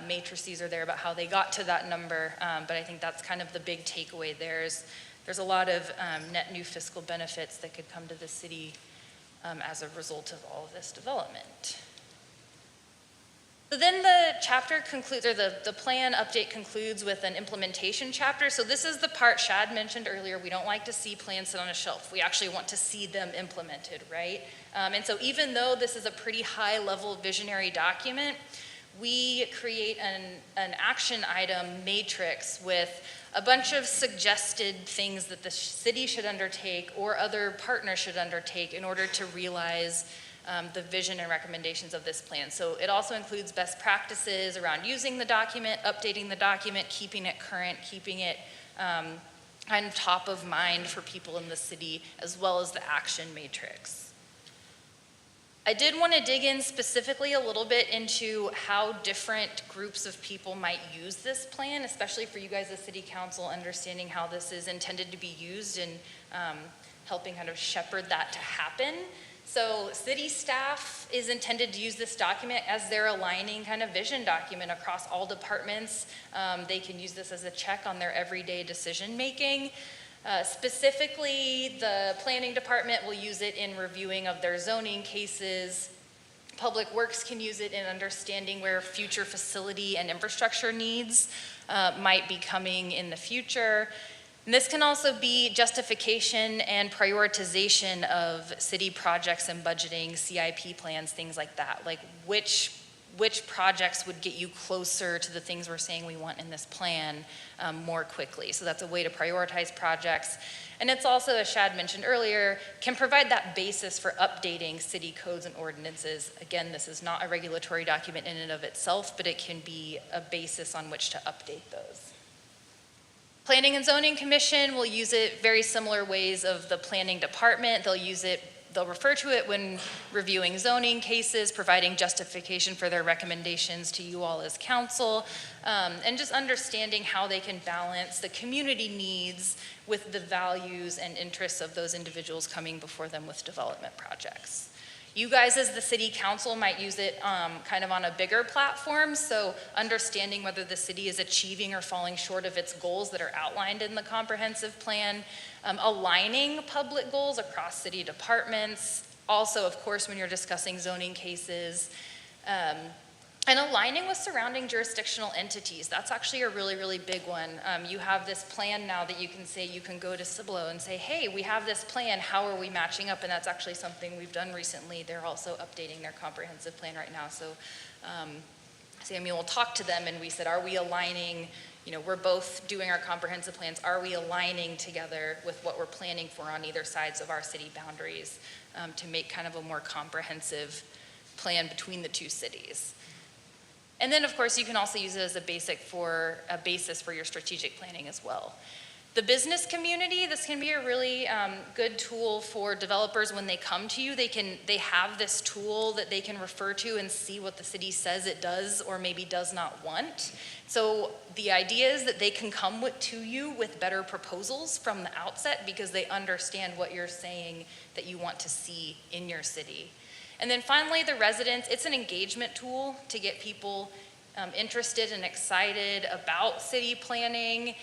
matrices are there about how they got to that number, but I think that's kind of the big takeaway there is there's a lot of net new fiscal benefits that could come to the city as a result of all of this development. So then the chapter concludes, or the plan update concludes with an implementation chapter. So this is the part Shad mentioned earlier. We don't like to see plans sit on a shelf. We actually want to see them implemented, right? And so even though this is a pretty high level visionary document, we create an action item matrix with a bunch of suggested things that the city should undertake or other partners should undertake in order to realize the vision and recommendations of this plan. So it also includes best practices around using the document, updating the document, keeping it current, keeping it kind of top of mind for people in the city, as well as the action matrix. I did want to dig in specifically a little bit into how different groups of people might use this plan, especially for you guys as city council, understanding how this is intended to be used and helping kind of shepherd that to happen. So city staff is intended to use this document as their aligning kind of vision document across all departments. They can use this as a check on their everyday decision making. Specifically, the planning department will use it in reviewing of their zoning cases. Public Works can use it in understanding where future facility and infrastructure needs might be coming in the future. And this can also be justification and prioritization of city projects and budgeting, CIP plans, things like that. Like which projects would get you closer to the things we're saying we want in this plan more quickly. So that's a way to prioritize projects. And it's also, as Shad mentioned earlier, can provide that basis for updating city codes and ordinances. Again, this is not a regulatory document in and of itself, but it can be a basis on which to update those. Planning and Zoning Commission will use it very similar ways of the planning department. They'll refer to it when reviewing zoning cases, providing justification for their recommendations to you all as council, and just understanding how they can balance the community needs with the values and interests of those individuals coming before them with development projects. You guys as the city council might use it kind of on a bigger platform, so understanding whether the city is achieving or falling short of its goals that are outlined in the comprehensive plan, aligning public goals across city departments, also of course when you're discussing zoning cases, and aligning with surrounding jurisdictional entities. That's actually a really, really big one. You have this plan now that you can say, you can go to Cibolo and say, hey, we have this plan, how are we matching up? And that's actually something we've done recently. They're also updating their comprehensive plan right now. So Samuel talked to them and we said, are we aligning, we're both doing our comprehensive plans, are we aligning together with what we're planning for on either sides of our city boundaries to make kind of a more comprehensive plan between the two cities? And then, of course, you can also use it as a basis for your strategic planning as well. The business community, this can be a really good tool for developers when they come to you. They have this tool that they can refer to and see what the city says it does or maybe does not want. So the idea is that they can come to you with better proposals from the outset because they understand what you're saying that you want to see in your city. And then finally, the residents, it's an engagement tool to get people interested and excited about city planning,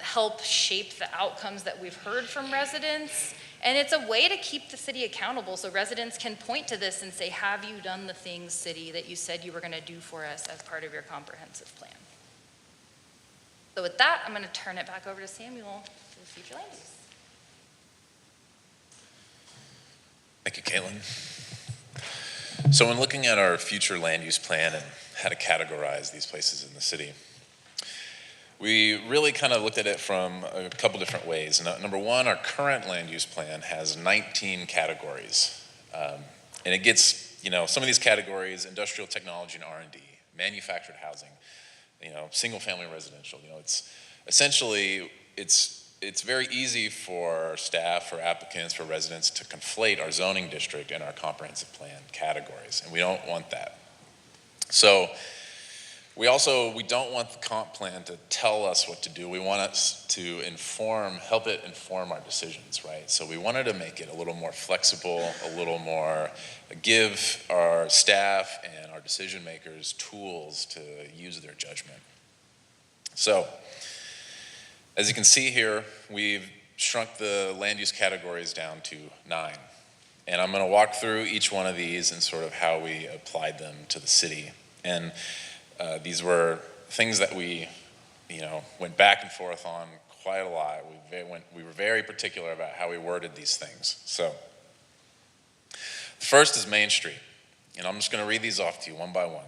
help shape the outcomes that we've heard from residents. And it's a way to keep the city accountable so residents can point to this and say, have you done the things, city, that you said you were going to do for us as part of your comprehensive plan? So with that, I'm going to turn it back over to Samuel for the future land use. Thank you, Caitlin. So when looking at our future land use plan and how to categorize these places in the city, we really kind of looked at it from a couple different ways. Number one, our current land use plan has 19 categories. And it gets, some of these categories, industrial technology and R&D, manufactured housing, single family residential, it's essentially, it's very easy for staff, for applicants, for residents to conflate our zoning district and our comprehensive plan categories, and we don't want that. So we don't want the comp plan to tell us what to do. We want us to help it inform our decisions, right? So we wanted to make it a little more flexible, a little more, give our staff and our decision makers tools to use their judgment. So, as you can see here, we've shrunk the land use categories down to 9. And I'm going to walk through each one of these and sort of how we applied them to the city. And these were things that we, went back and forth on quite a lot. We were very particular about how we worded these things. So, the first is Main Street. And I'm just going to read these off to you one by one.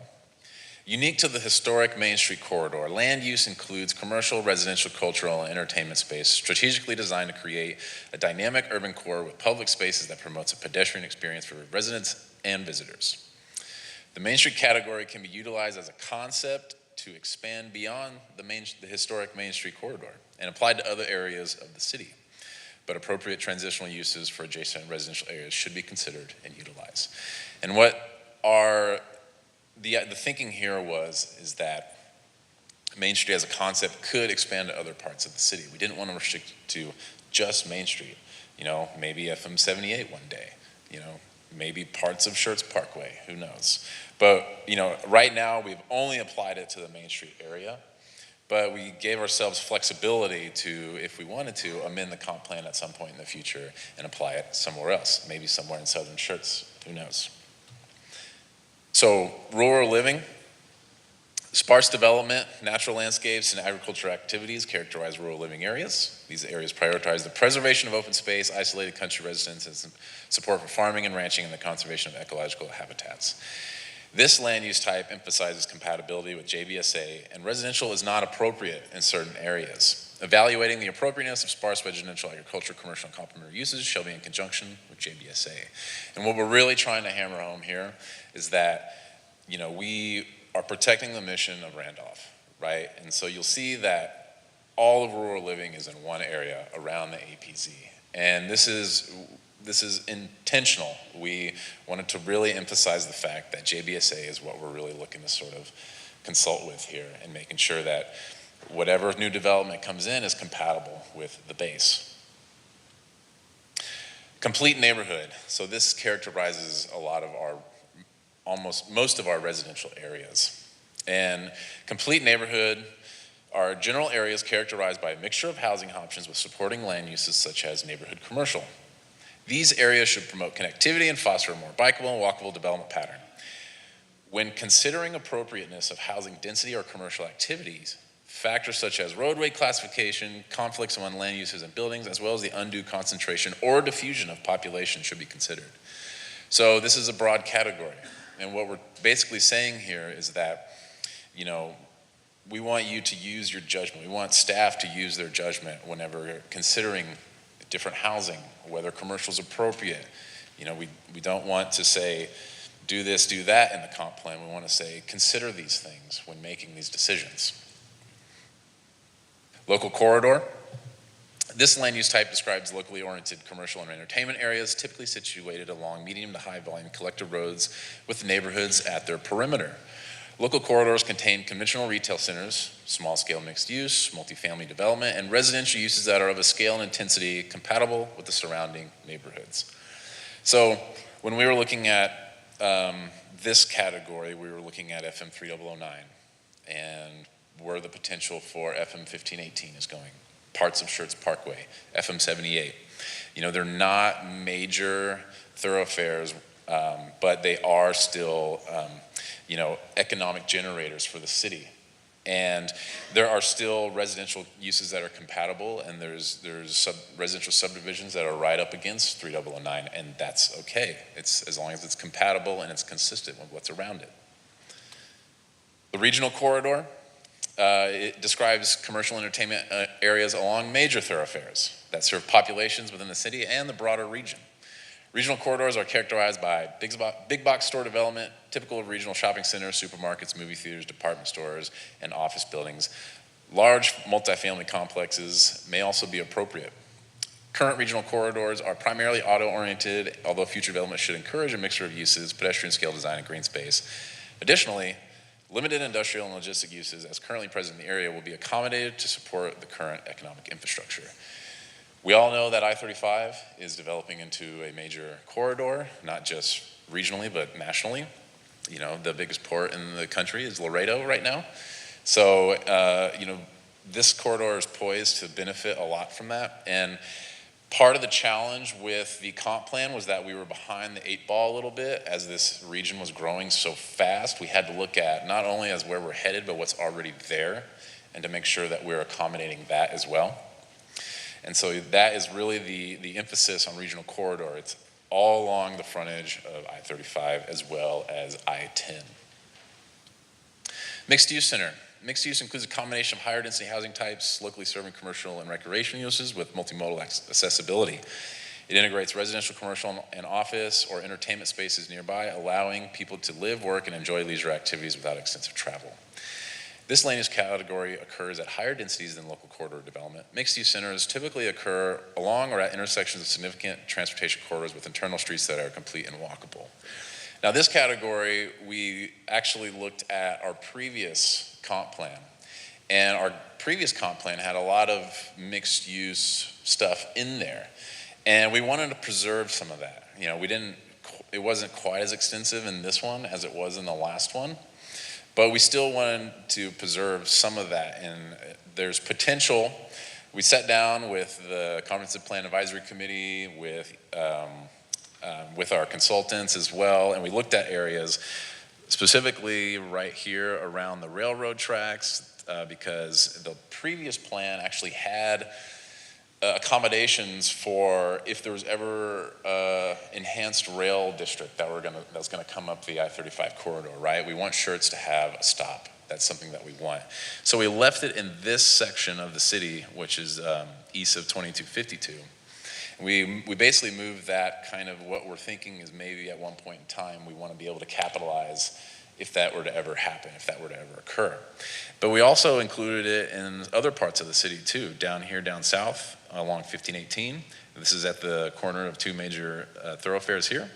Unique to the historic Main Street corridor, land use includes commercial, residential, cultural, and entertainment space strategically designed to create a dynamic urban core with public spaces that promotes a pedestrian experience for residents and visitors. The Main Street category can be utilized as a concept to expand beyond the historic Main Street corridor and applied to other areas of the city. But appropriate transitional uses for adjacent residential areas should be considered and utilized. And what the thinking here is that Main Street as a concept could expand to other parts of the city. We didn't want to restrict it to just Main Street. Maybe FM 78 one day, maybe parts of Schertz Parkway, who knows? But, right now we've only applied it to the Main Street area, but we gave ourselves flexibility to, if we wanted to, amend the comp plan at some point in the future and apply it somewhere else, maybe somewhere in southern Schertz, who knows? So, rural living, sparse development, natural landscapes, and agricultural activities characterize rural living areas. These areas prioritize the preservation of open space, isolated country residents, and support for farming and ranching and the conservation of ecological habitats. This land use type emphasizes compatibility with JBSA, and residential is not appropriate in certain areas. Evaluating the appropriateness of sparse residential, agricultural, commercial, and complementary uses shall be in conjunction with JBSA. And what we're really trying to hammer home here is that, we are protecting the mission of Randolph, right? And so you'll see that all of rural living is in one area around the APZ. And this is intentional. We wanted to really emphasize the fact that JBSA is what we're really looking to sort of consult with here and making sure that whatever new development comes in is compatible with the base. Complete neighborhood. So this characterizes a lot of most of our residential areas. And complete neighborhood are general areas characterized by a mixture of housing options with supporting land uses such as neighborhood commercial. These areas should promote connectivity and foster a more bikeable and walkable development pattern. When considering appropriateness of housing density or commercial activities, factors such as roadway classification, conflicts among land uses and buildings, as well as the undue concentration or diffusion of population should be considered. So this is a broad category. And what we're basically saying here is that, we want you to use your judgment. We want staff to use their judgment whenever considering different housing, whether commercial is appropriate. We don't want to say, do this, do that in the comp plan. We want to say, consider these things when making these decisions. Local corridor. This land use type describes locally oriented commercial and entertainment areas typically situated along medium to high volume collective roads with neighborhoods at their perimeter. Local corridors contain conventional retail centers, small scale mixed use, multifamily development, and residential uses that are of a scale and intensity compatible with the surrounding neighborhoods. So when we were looking at this category, we were looking at FM 3009 and where the potential for FM 1518 is going. Parts of Schertz Parkway, FM 78. They're not major thoroughfares, but they are still, economic generators for the city. And there are still residential uses that are compatible, and there's residential subdivisions that are right up against 3009, and that's okay. It's as long as it's compatible and it's consistent with what's around it. The regional corridor. It describes commercial entertainment areas along major thoroughfares that serve populations within the city and the broader region. Regional corridors are characterized by big box store development, typical of regional shopping centers, supermarkets, movie theaters, department stores, and office buildings. Large multifamily complexes may also be appropriate. Current regional corridors are primarily auto-oriented, although future development should encourage a mixture of uses, pedestrian scale design, and green space. Additionally, limited industrial and logistic uses as currently present in the area will be accommodated to support the current economic infrastructure. We all know that I-35 is developing into a major corridor, not just regionally, but nationally. The biggest port in the country is Laredo right now. So, this corridor is poised to benefit a lot from that. And part of the challenge with the comp plan was that we were behind the 8 ball a little bit as this region was growing so fast. We had to look at not only as where we're headed, but what's already there, and to make sure that we're accommodating that as well. And so that is really the emphasis on regional corridor. It's all along the frontage of I-35 as well as I-10. Mixed use center. Mixed use includes a combination of higher density housing types, locally serving commercial and recreation uses with multimodal accessibility. It integrates residential, commercial, and office or entertainment spaces nearby, allowing people to live, work, and enjoy leisure activities without extensive travel. This land use category occurs at higher densities than local corridor development. Mixed-use centers typically occur along or at intersections of significant transportation corridors with internal streets that are complete and walkable. Now, this category, we actually looked at our previous comp plan. And our previous comp plan had a lot of mixed-use stuff in there. And we wanted to preserve some of that. You know, it wasn't quite as extensive in this one as it was in the last one. But we still wanted to preserve some of that, and there's potential. We sat down with the Comprehensive Plan Advisory Committee, with our consultants as well, and we looked at areas specifically right here around the railroad tracks, because the previous plan actually had accommodations for if there was ever enhanced rail district that was gonna come up the I-35 corridor, right? We want Schertz to have a stop. That's something that we want. So we left it in this section of the city, which is east of 2252. We basically moved that kind of what we're thinking is maybe at one point in time we want to be able to capitalize if that were to ever happen, if that were to ever occur. But we also included it in other parts of the city too, down here, down south, along 1518. This is at the corner of two major thoroughfares here.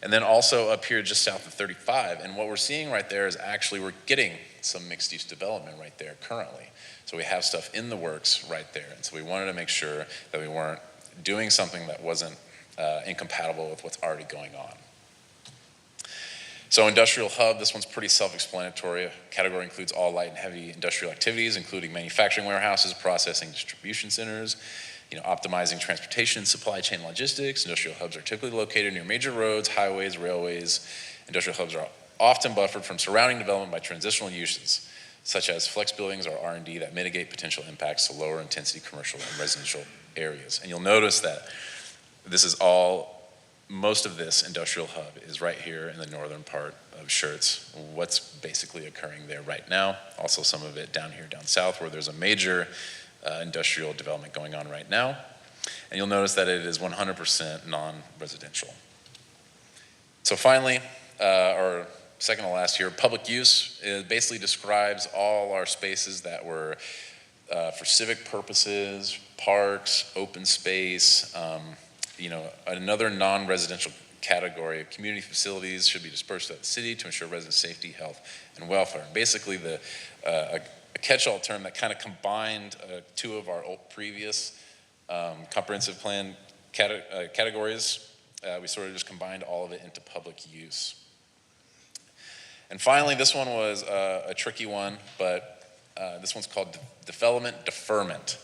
And then also up here just south of 35. And what we're seeing right there is actually we're getting some mixed use development right there currently. So we have stuff in the works right there. And so we wanted to make sure that we weren't doing something that wasn't incompatible with what's already going on. So industrial hub, this one's pretty self-explanatory. Category includes all light and heavy industrial activities, including manufacturing warehouses, processing, distribution centers, optimizing transportation, supply chain logistics. Industrial hubs are typically located near major roads, highways, railways. Industrial hubs are often buffered from surrounding development by transitional uses, such as flex buildings or R&D that mitigate potential impacts to lower intensity commercial and residential areas. And you'll notice that this is most of this industrial hub is right here in the northern part of Schertz. What's basically occurring there right now. Also some of it down here, down south, where there's a major industrial development going on right now. And you'll notice that it is 100% non-residential. So finally, our second to last here, public use. It basically describes all our spaces that were for civic purposes, parks, open space, another non-residential category of community facilities should be dispersed throughout the city to ensure resident safety, health, and welfare. Basically, a catch-all term that kind of combined two of our previous comprehensive plan categories. We sort of just combined all of it into public use. And finally, this one was a tricky one, but this one's called development deferment.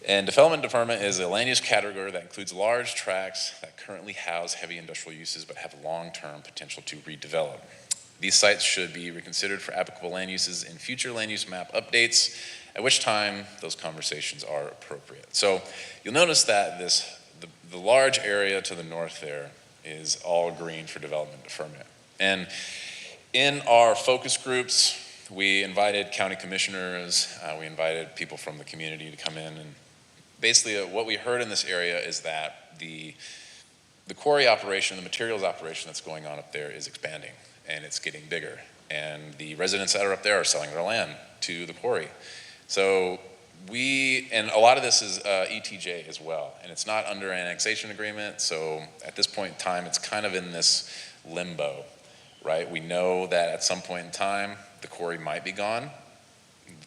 And development deferment is a land use category that includes large tracts that currently house heavy industrial uses but have long-term potential to redevelop. These sites should be reconsidered for applicable land uses in future land use map updates, at which time those conversations are appropriate. So you'll notice that the large area to the north there is all green for development deferment. And in our focus groups, we invited county commissioners, we invited people from the community to come in, and basically what we heard in this area is that the quarry operation, the materials operation that's going on up there is expanding and it's getting bigger. And the residents that are up there are selling their land to the quarry. So and a lot of this is ETJ as well, and it's not under annexation agreement. So at this point in time, it's kind of in this limbo, right? We know that at some point in time, the quarry might be gone.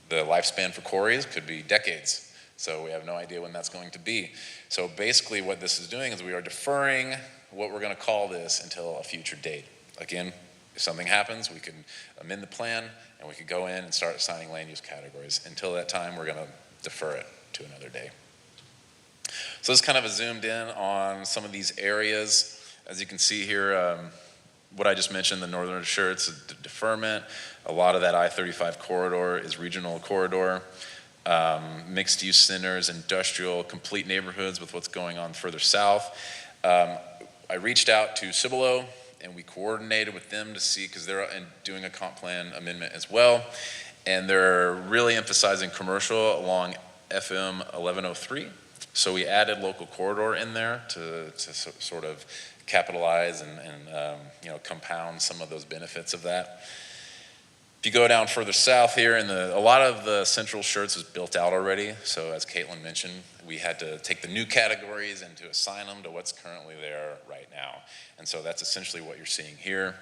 The lifespan for quarries could be decades. So we have no idea when that's going to be. So basically what this is doing is we are deferring what we're going to call this until a future date. Again, if something happens, we can amend the plan and we could go in and start assigning land use categories. Until that time, we're going to defer it to another day. So this is kind of a zoomed in on some of these areas. As you can see here, what I just mentioned, the northern Schertz, deferment. A lot of that I-35 corridor is regional corridor. Mixed use centers, industrial, complete neighborhoods with what's going on further south. I reached out to Cibolo and we coordinated with them to see, because they're doing a comp plan amendment as well, and they're really emphasizing commercial along FM 1103. So we added local corridor in there to sort of capitalize and compound some of those benefits of that. If you go down further south here, a lot of the central Schertz is built out already. So as Caitlin mentioned, we had to take the new categories and to assign them to what's currently there right now. And so that's essentially what you're seeing here.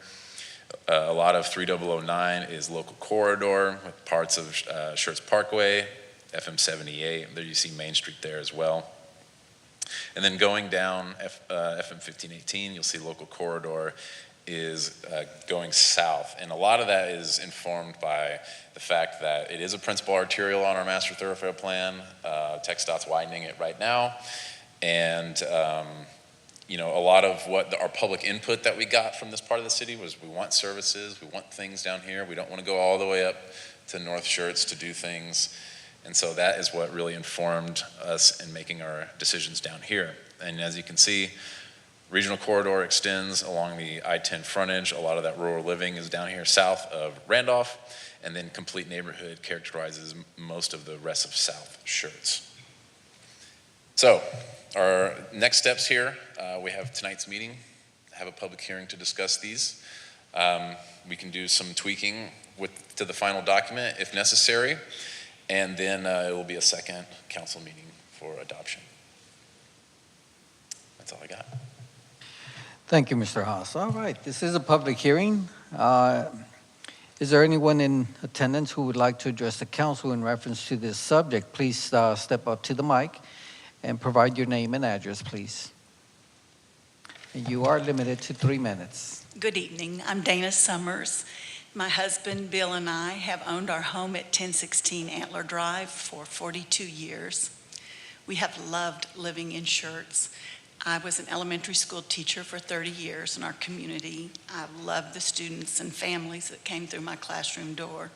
A lot of 3009 is local corridor with parts of Schertz Parkway, FM 78. There you see Main Street there as well. And then going down FM 1518, you'll see local corridor is going south. And a lot of that is informed by the fact that it is a principal arterial on our master thoroughfare plan. TxDOT's widening it right now. And a lot of what our public input that we got from this part of the city was we want services, we want things down here. We don't want to go all the way up to North Schertz to do things. And so that is what really informed us in making our decisions down here. And as you can see, regional corridor extends along the I-10 frontage. A lot of that rural living is down here south of Randolph, and then complete neighborhood characterizes most of the rest of South Schertz. So our next steps here, we have tonight's meeting, have a public hearing to discuss these. We can do some tweaking to the final document if necessary, and then it will be a second council meeting for adoption. That's all I got. Thank you, Mr. Haas. All right, this is a public hearing. Is there anyone in attendance who would like to address the council in reference to this subject? Please step up to the mic and provide your name and address, please. And you are limited to 3 minutes. Good evening. I'm Dana Summers. My husband, Bill, and I have owned our home at 1016 Antler Drive for 42 years. We have loved living in Schertz. I was an elementary school teacher for 30 years in our community. I loved the students and families that came through my classroom door.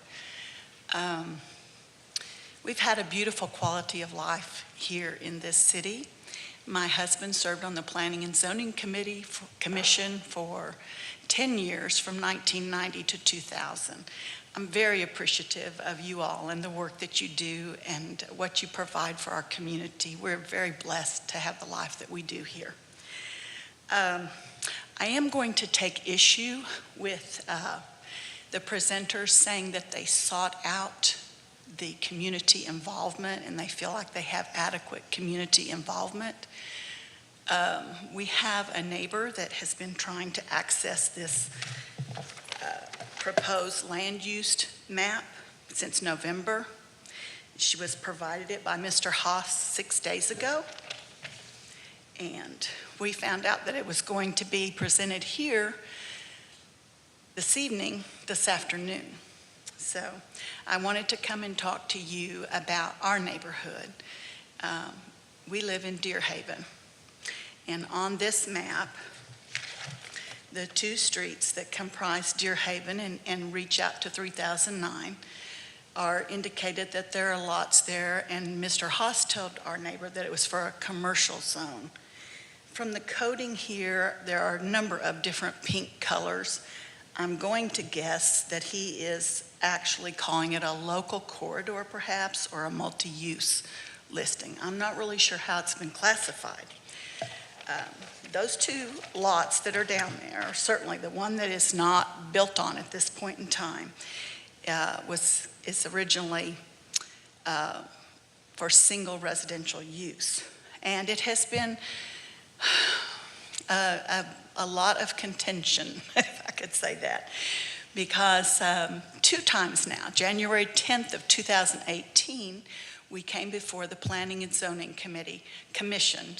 We've had a beautiful quality of life here in this city. My husband served on the Planning and Zoning Commission for 10 years, from 1990 to 2000. I'm very appreciative of you all and the work that you do and what you provide for our community. We're very blessed to have the life that we do here. I am going to take issue with the presenters saying that they sought out the community involvement and they feel like they have adequate community involvement. We have a neighbor that has been trying to access this proposed land use map since November. She was provided it by Mr. Haas 6 days ago. And we found out that it was going to be presented here this afternoon. So I wanted to come and talk to you about our neighborhood. We live in Deer Haven. And on this map, the 2 streets that comprise Deer Haven and reach out to 3009 are indicated that there are lots there, and Mr. Haas told our neighbor that it was for a commercial zone. From the coding here, there are a number of different pink colors. I'm going to guess that he is actually calling it a local corridor perhaps, or a multi-use listing. I'm not really sure how it's been classified. Those 2 lots that are down there are certainly the one that is not built on at this point in time. Is originally for single residential use. And it has been a lot of contention, if I could say that, because 2 times now, January 10th of 2018, we came before the Planning and Zoning Commission,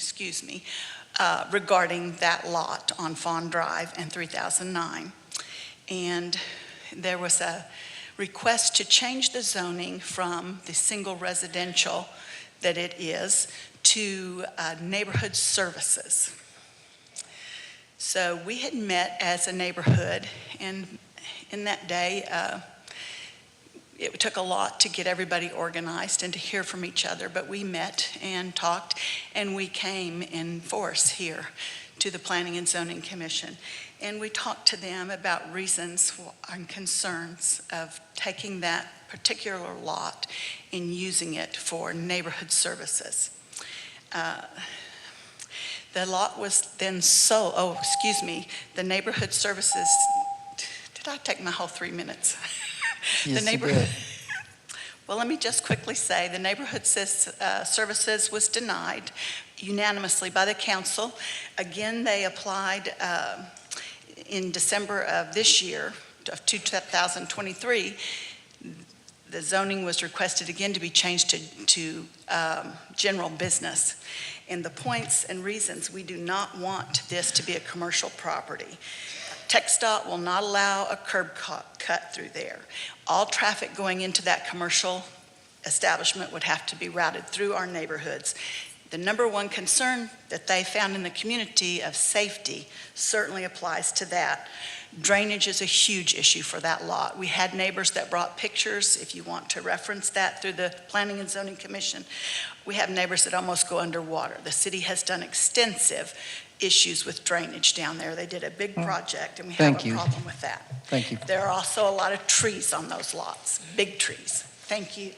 regarding that lot on Fawn Drive and 3009. And there was a request to change the zoning from the single residential that it is to neighborhood services. So we had met as a neighborhood, and in that day, it took a lot to get everybody organized and to hear from each other, but we met and talked, and we came in force here to the Planning and Zoning Commission. And we talked to them about reasons and concerns of taking that particular lot and using it for neighborhood services. The lot was then sold, the neighborhood services, did I take my whole 3 minutes? Yes, you did. Well, let me just quickly say, the neighborhood services was denied unanimously by the council. Again, they applied in December of this year, of 2023. The zoning was requested again to be changed to general business. And the points and reasons, we do not want this to be a commercial property. TxDOT will not allow a curb cut through there. All traffic going into that commercial establishment would have to be routed through our neighborhoods. The number one concern that they found in the community of safety certainly applies to that. Drainage is a huge issue for that lot. We had neighbors that brought pictures, if you want to reference that through the Planning and Zoning Commission. We have neighbors that almost go underwater. The city has done extensive issues with drainage down there. They did a big project, and we have a problem with that. Thank you. There are also a lot of trees on those lots, big trees. Thank you.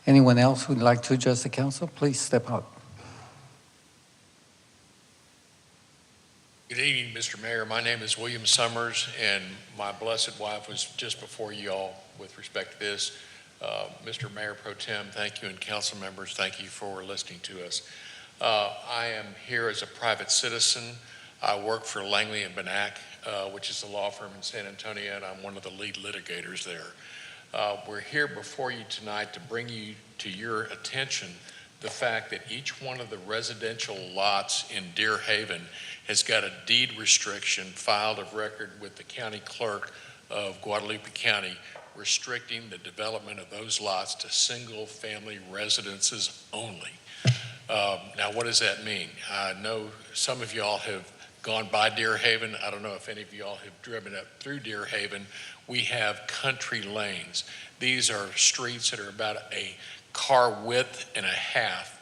Anyone else who'd like to address the council, please step up. Good evening, Mr. Mayor. My name is William Summers, and my blessed wife was just before you all with respect to this. Mr. Mayor Pro Tem, thank you, and council members, thank you for listening to us. I am here as a private citizen. I work for Langley and Benak, which is a law firm in San Antonio, and I'm one of the lead litigators there. We're here before you tonight to bring you to your attention the fact that each one of the residential lots in Deer Haven has got a deed restriction filed of record with the county clerk of Guadalupe County, restricting the development of those lots to single-family residences only. Now, what does that mean? I know some of y'all have gone by Deer Haven. I don't know if any of y'all have driven up through Deer Haven. We have country lanes. These are streets that are about a car width and a half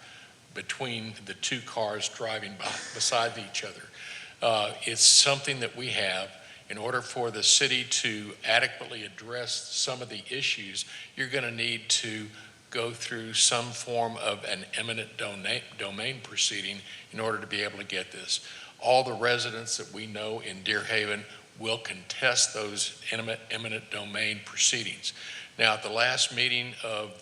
between the two cars driving beside each other. It's something that we have. In order for the city to adequately address some of the issues, you're going to need to go through some form of an eminent domain proceeding in order to be able to get this. All the residents that we know in Deer Haven will contest those eminent domain proceedings. Now, at the last meeting of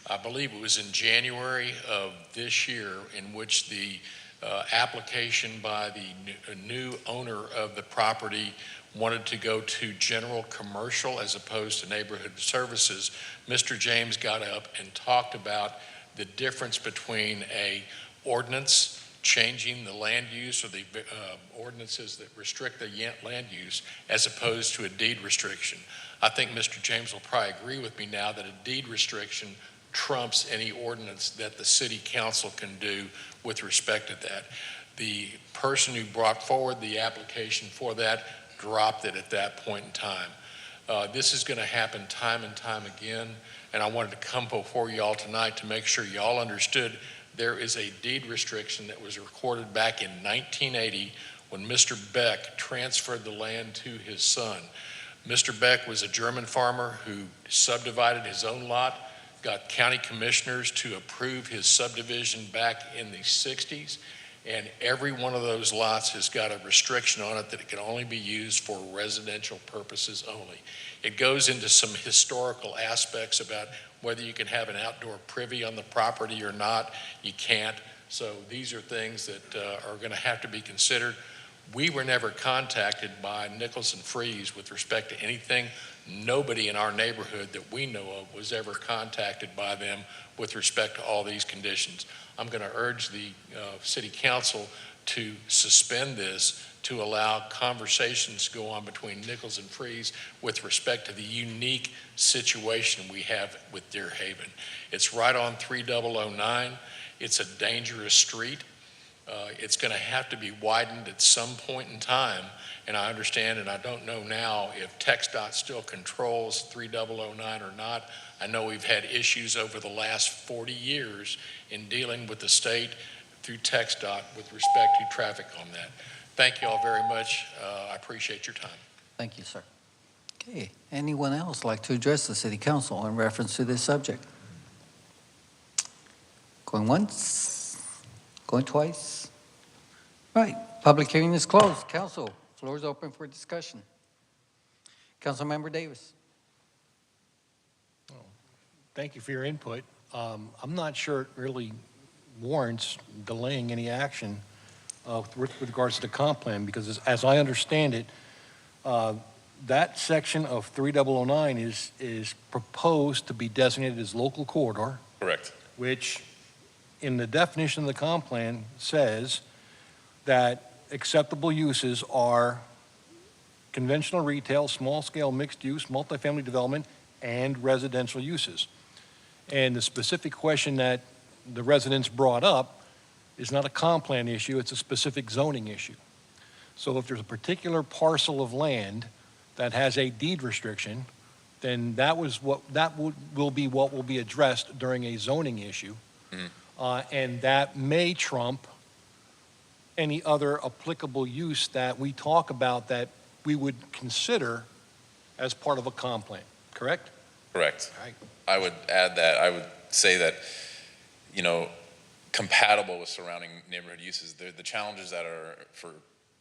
I believe it was in January of this year, in which the application by the new owner of the property wanted to go to general commercial as opposed to neighborhood services, Mr. James got up and talked about the difference between a ordinance changing the land use or the ordinances that restrict the land use as opposed to a deed restriction. I think Mr. James will probably agree with me now that a deed restriction trumps any ordinance that the city council can do with respect to that. The person who brought forward the application for that dropped it at that point in time. This is going to happen time and time again, and I wanted to come before y'all tonight to make sure y'all understood there is a deed restriction that was recorded back in 1980 when Mr. Beck transferred the land to his son. Mr. Beck was a German farmer who subdivided his own lot, got county commissioners to approve his subdivision back in the 60s, and every one of those lots has got a restriction on it that it can only be used for residential purposes only. It goes into some historical aspects about whether you can have an outdoor privy on the property or not. You can't. So these are things that are going to have to be considered. We were never contacted by Nichols and Freeze with respect to anything. Nobody in our neighborhood that we know of was ever contacted by them with respect to all these conditions. I'm going to urge the city council to suspend this to allow conversations to go on between Nichols and Freeze with respect to the unique situation we have with Deer Haven. It's right on 3009. It's a dangerous street. It's going to have to be widened at some point in time. And I understand, and I don't know now if TxDOT still controls 3009 or not. I know we've had issues over the last 40 years in dealing with the state through TxDOT with respect to traffic on that. Thank you all very much. I appreciate your time. Thank you, sir. Okay, anyone else like to address the city council in reference to this subject? Going once, going twice. Right, public hearing is closed. Council, floor is open for discussion. Councilmember Davis. Thank you for your input. I'm not sure it really warrants delaying any action with regards to the comp plan, because as I understand it, that section of 3009 is proposed to be designated as local corridor. Correct. Which, in the definition of the comp plan, says that acceptable uses are conventional retail, small-scale mixed-use, multifamily development, and residential uses. And the specific question that the residents brought up is not a comp plan issue, it's a specific zoning issue. So if there's a particular parcel of land that has a deed restriction, then will be what will be addressed during a zoning issue. And that may trump any other applicable use that we talk about that we would consider as part of a comp plan, correct? Correct. Right. I would add that, I would say that, you know, compatible with surrounding neighborhood uses, the challenges that are for,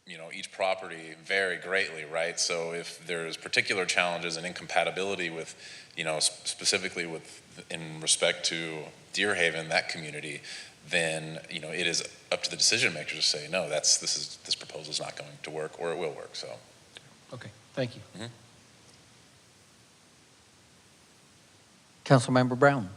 you know, each property vary greatly, right? So if there's particular challenges and incompatibility with, you know, specifically with, in respect to Deerhaven, that community, then, you know, it is up to the decision makers to say, no, this proposal is not going to work, or it will work, so. Okay, thank you. Councilmember Brown.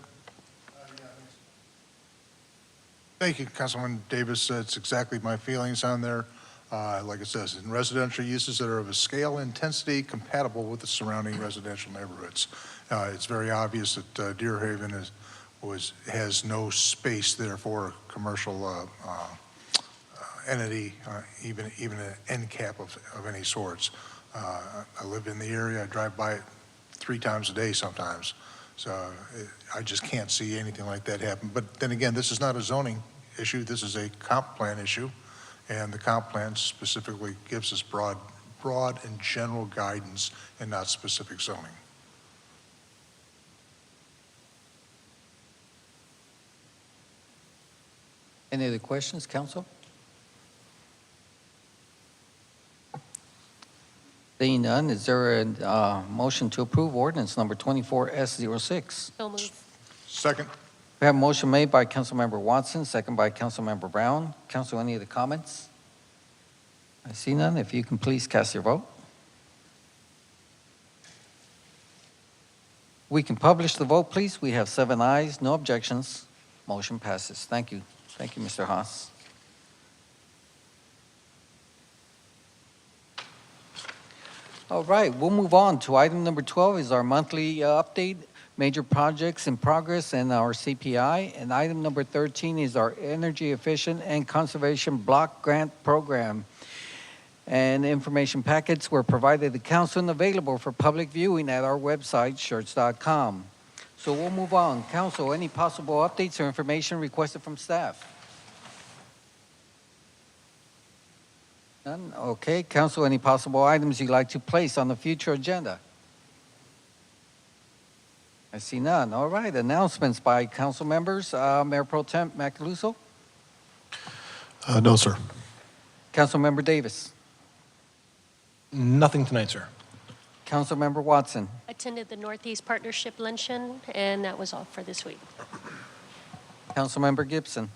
Thank you, Councilman Davis. That's exactly my feelings on there. Like it says, in residential uses that are of a scale and intensity compatible with the surrounding residential neighborhoods. It's very obvious that Deerhaven has no space there for a commercial entity, even an end cap of any sorts. I live in the area. I drive by it 3 times a day sometimes. So I just can't see anything like that happen. But then again, this is not a zoning issue. This is a comp plan issue. And the comp plan specifically gives us broad and general guidance and not specific zoning. Any other questions, council? Seeing none, is there a motion to approve ordinance number 24S06? So moved. Second. We have a motion made by Councilmember Watson, second by Councilmember Brown. Council, any other comments? I see none. If you can please cast your vote. We can publish the vote, please. We have 7 ayes, no objections. Motion passes. Thank you. Thank you, Mr. Haas. All right, we'll move on to item number 12 is our monthly update, major projects in progress and our CPI. And item number 13 is our energy efficient and conservation block grant program. And information packets were provided to council and available for public viewing at our website, Schertz.com. So we'll move on. Council, any possible updates or information requested from staff? None? Okay. Council, any possible items you'd like to place on the future agenda? I see none. All right. Announcements by council members. Mayor Pro Tem Macaluso? No, sir. Councilmember Davis? Nothing tonight, sir. Councilmember Watson? Attended the Northeast Partnership Luncheon, and that was all for this week. Councilmember Gibson?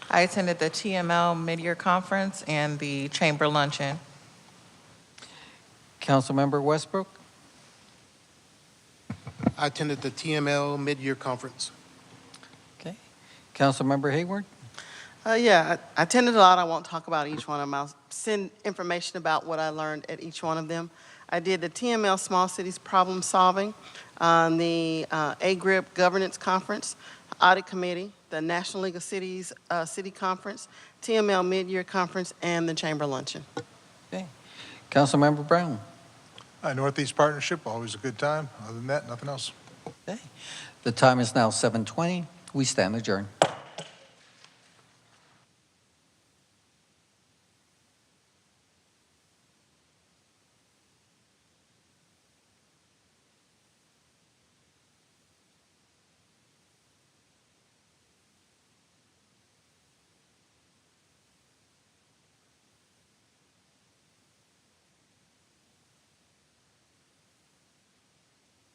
I attended the TML mid-year conference and the chamber luncheon. Councilmember Westbrook? I attended the TML mid-year conference. Okay. Councilmember Hayward? Yeah, I attended a lot. I won't talk about each one of them. I'll send information about what I learned at each one of them. I did the TML Small Cities Problem Solving, the AGRIP Governance Conference, Audit Committee, the National League of Cities City Conference, TML Mid-Year Conference, and the Chamber Luncheon. Councilmember Brown. Northeast Partnership, always a good time. Other than that, nothing else. The time is now 7:20. We stand adjourned.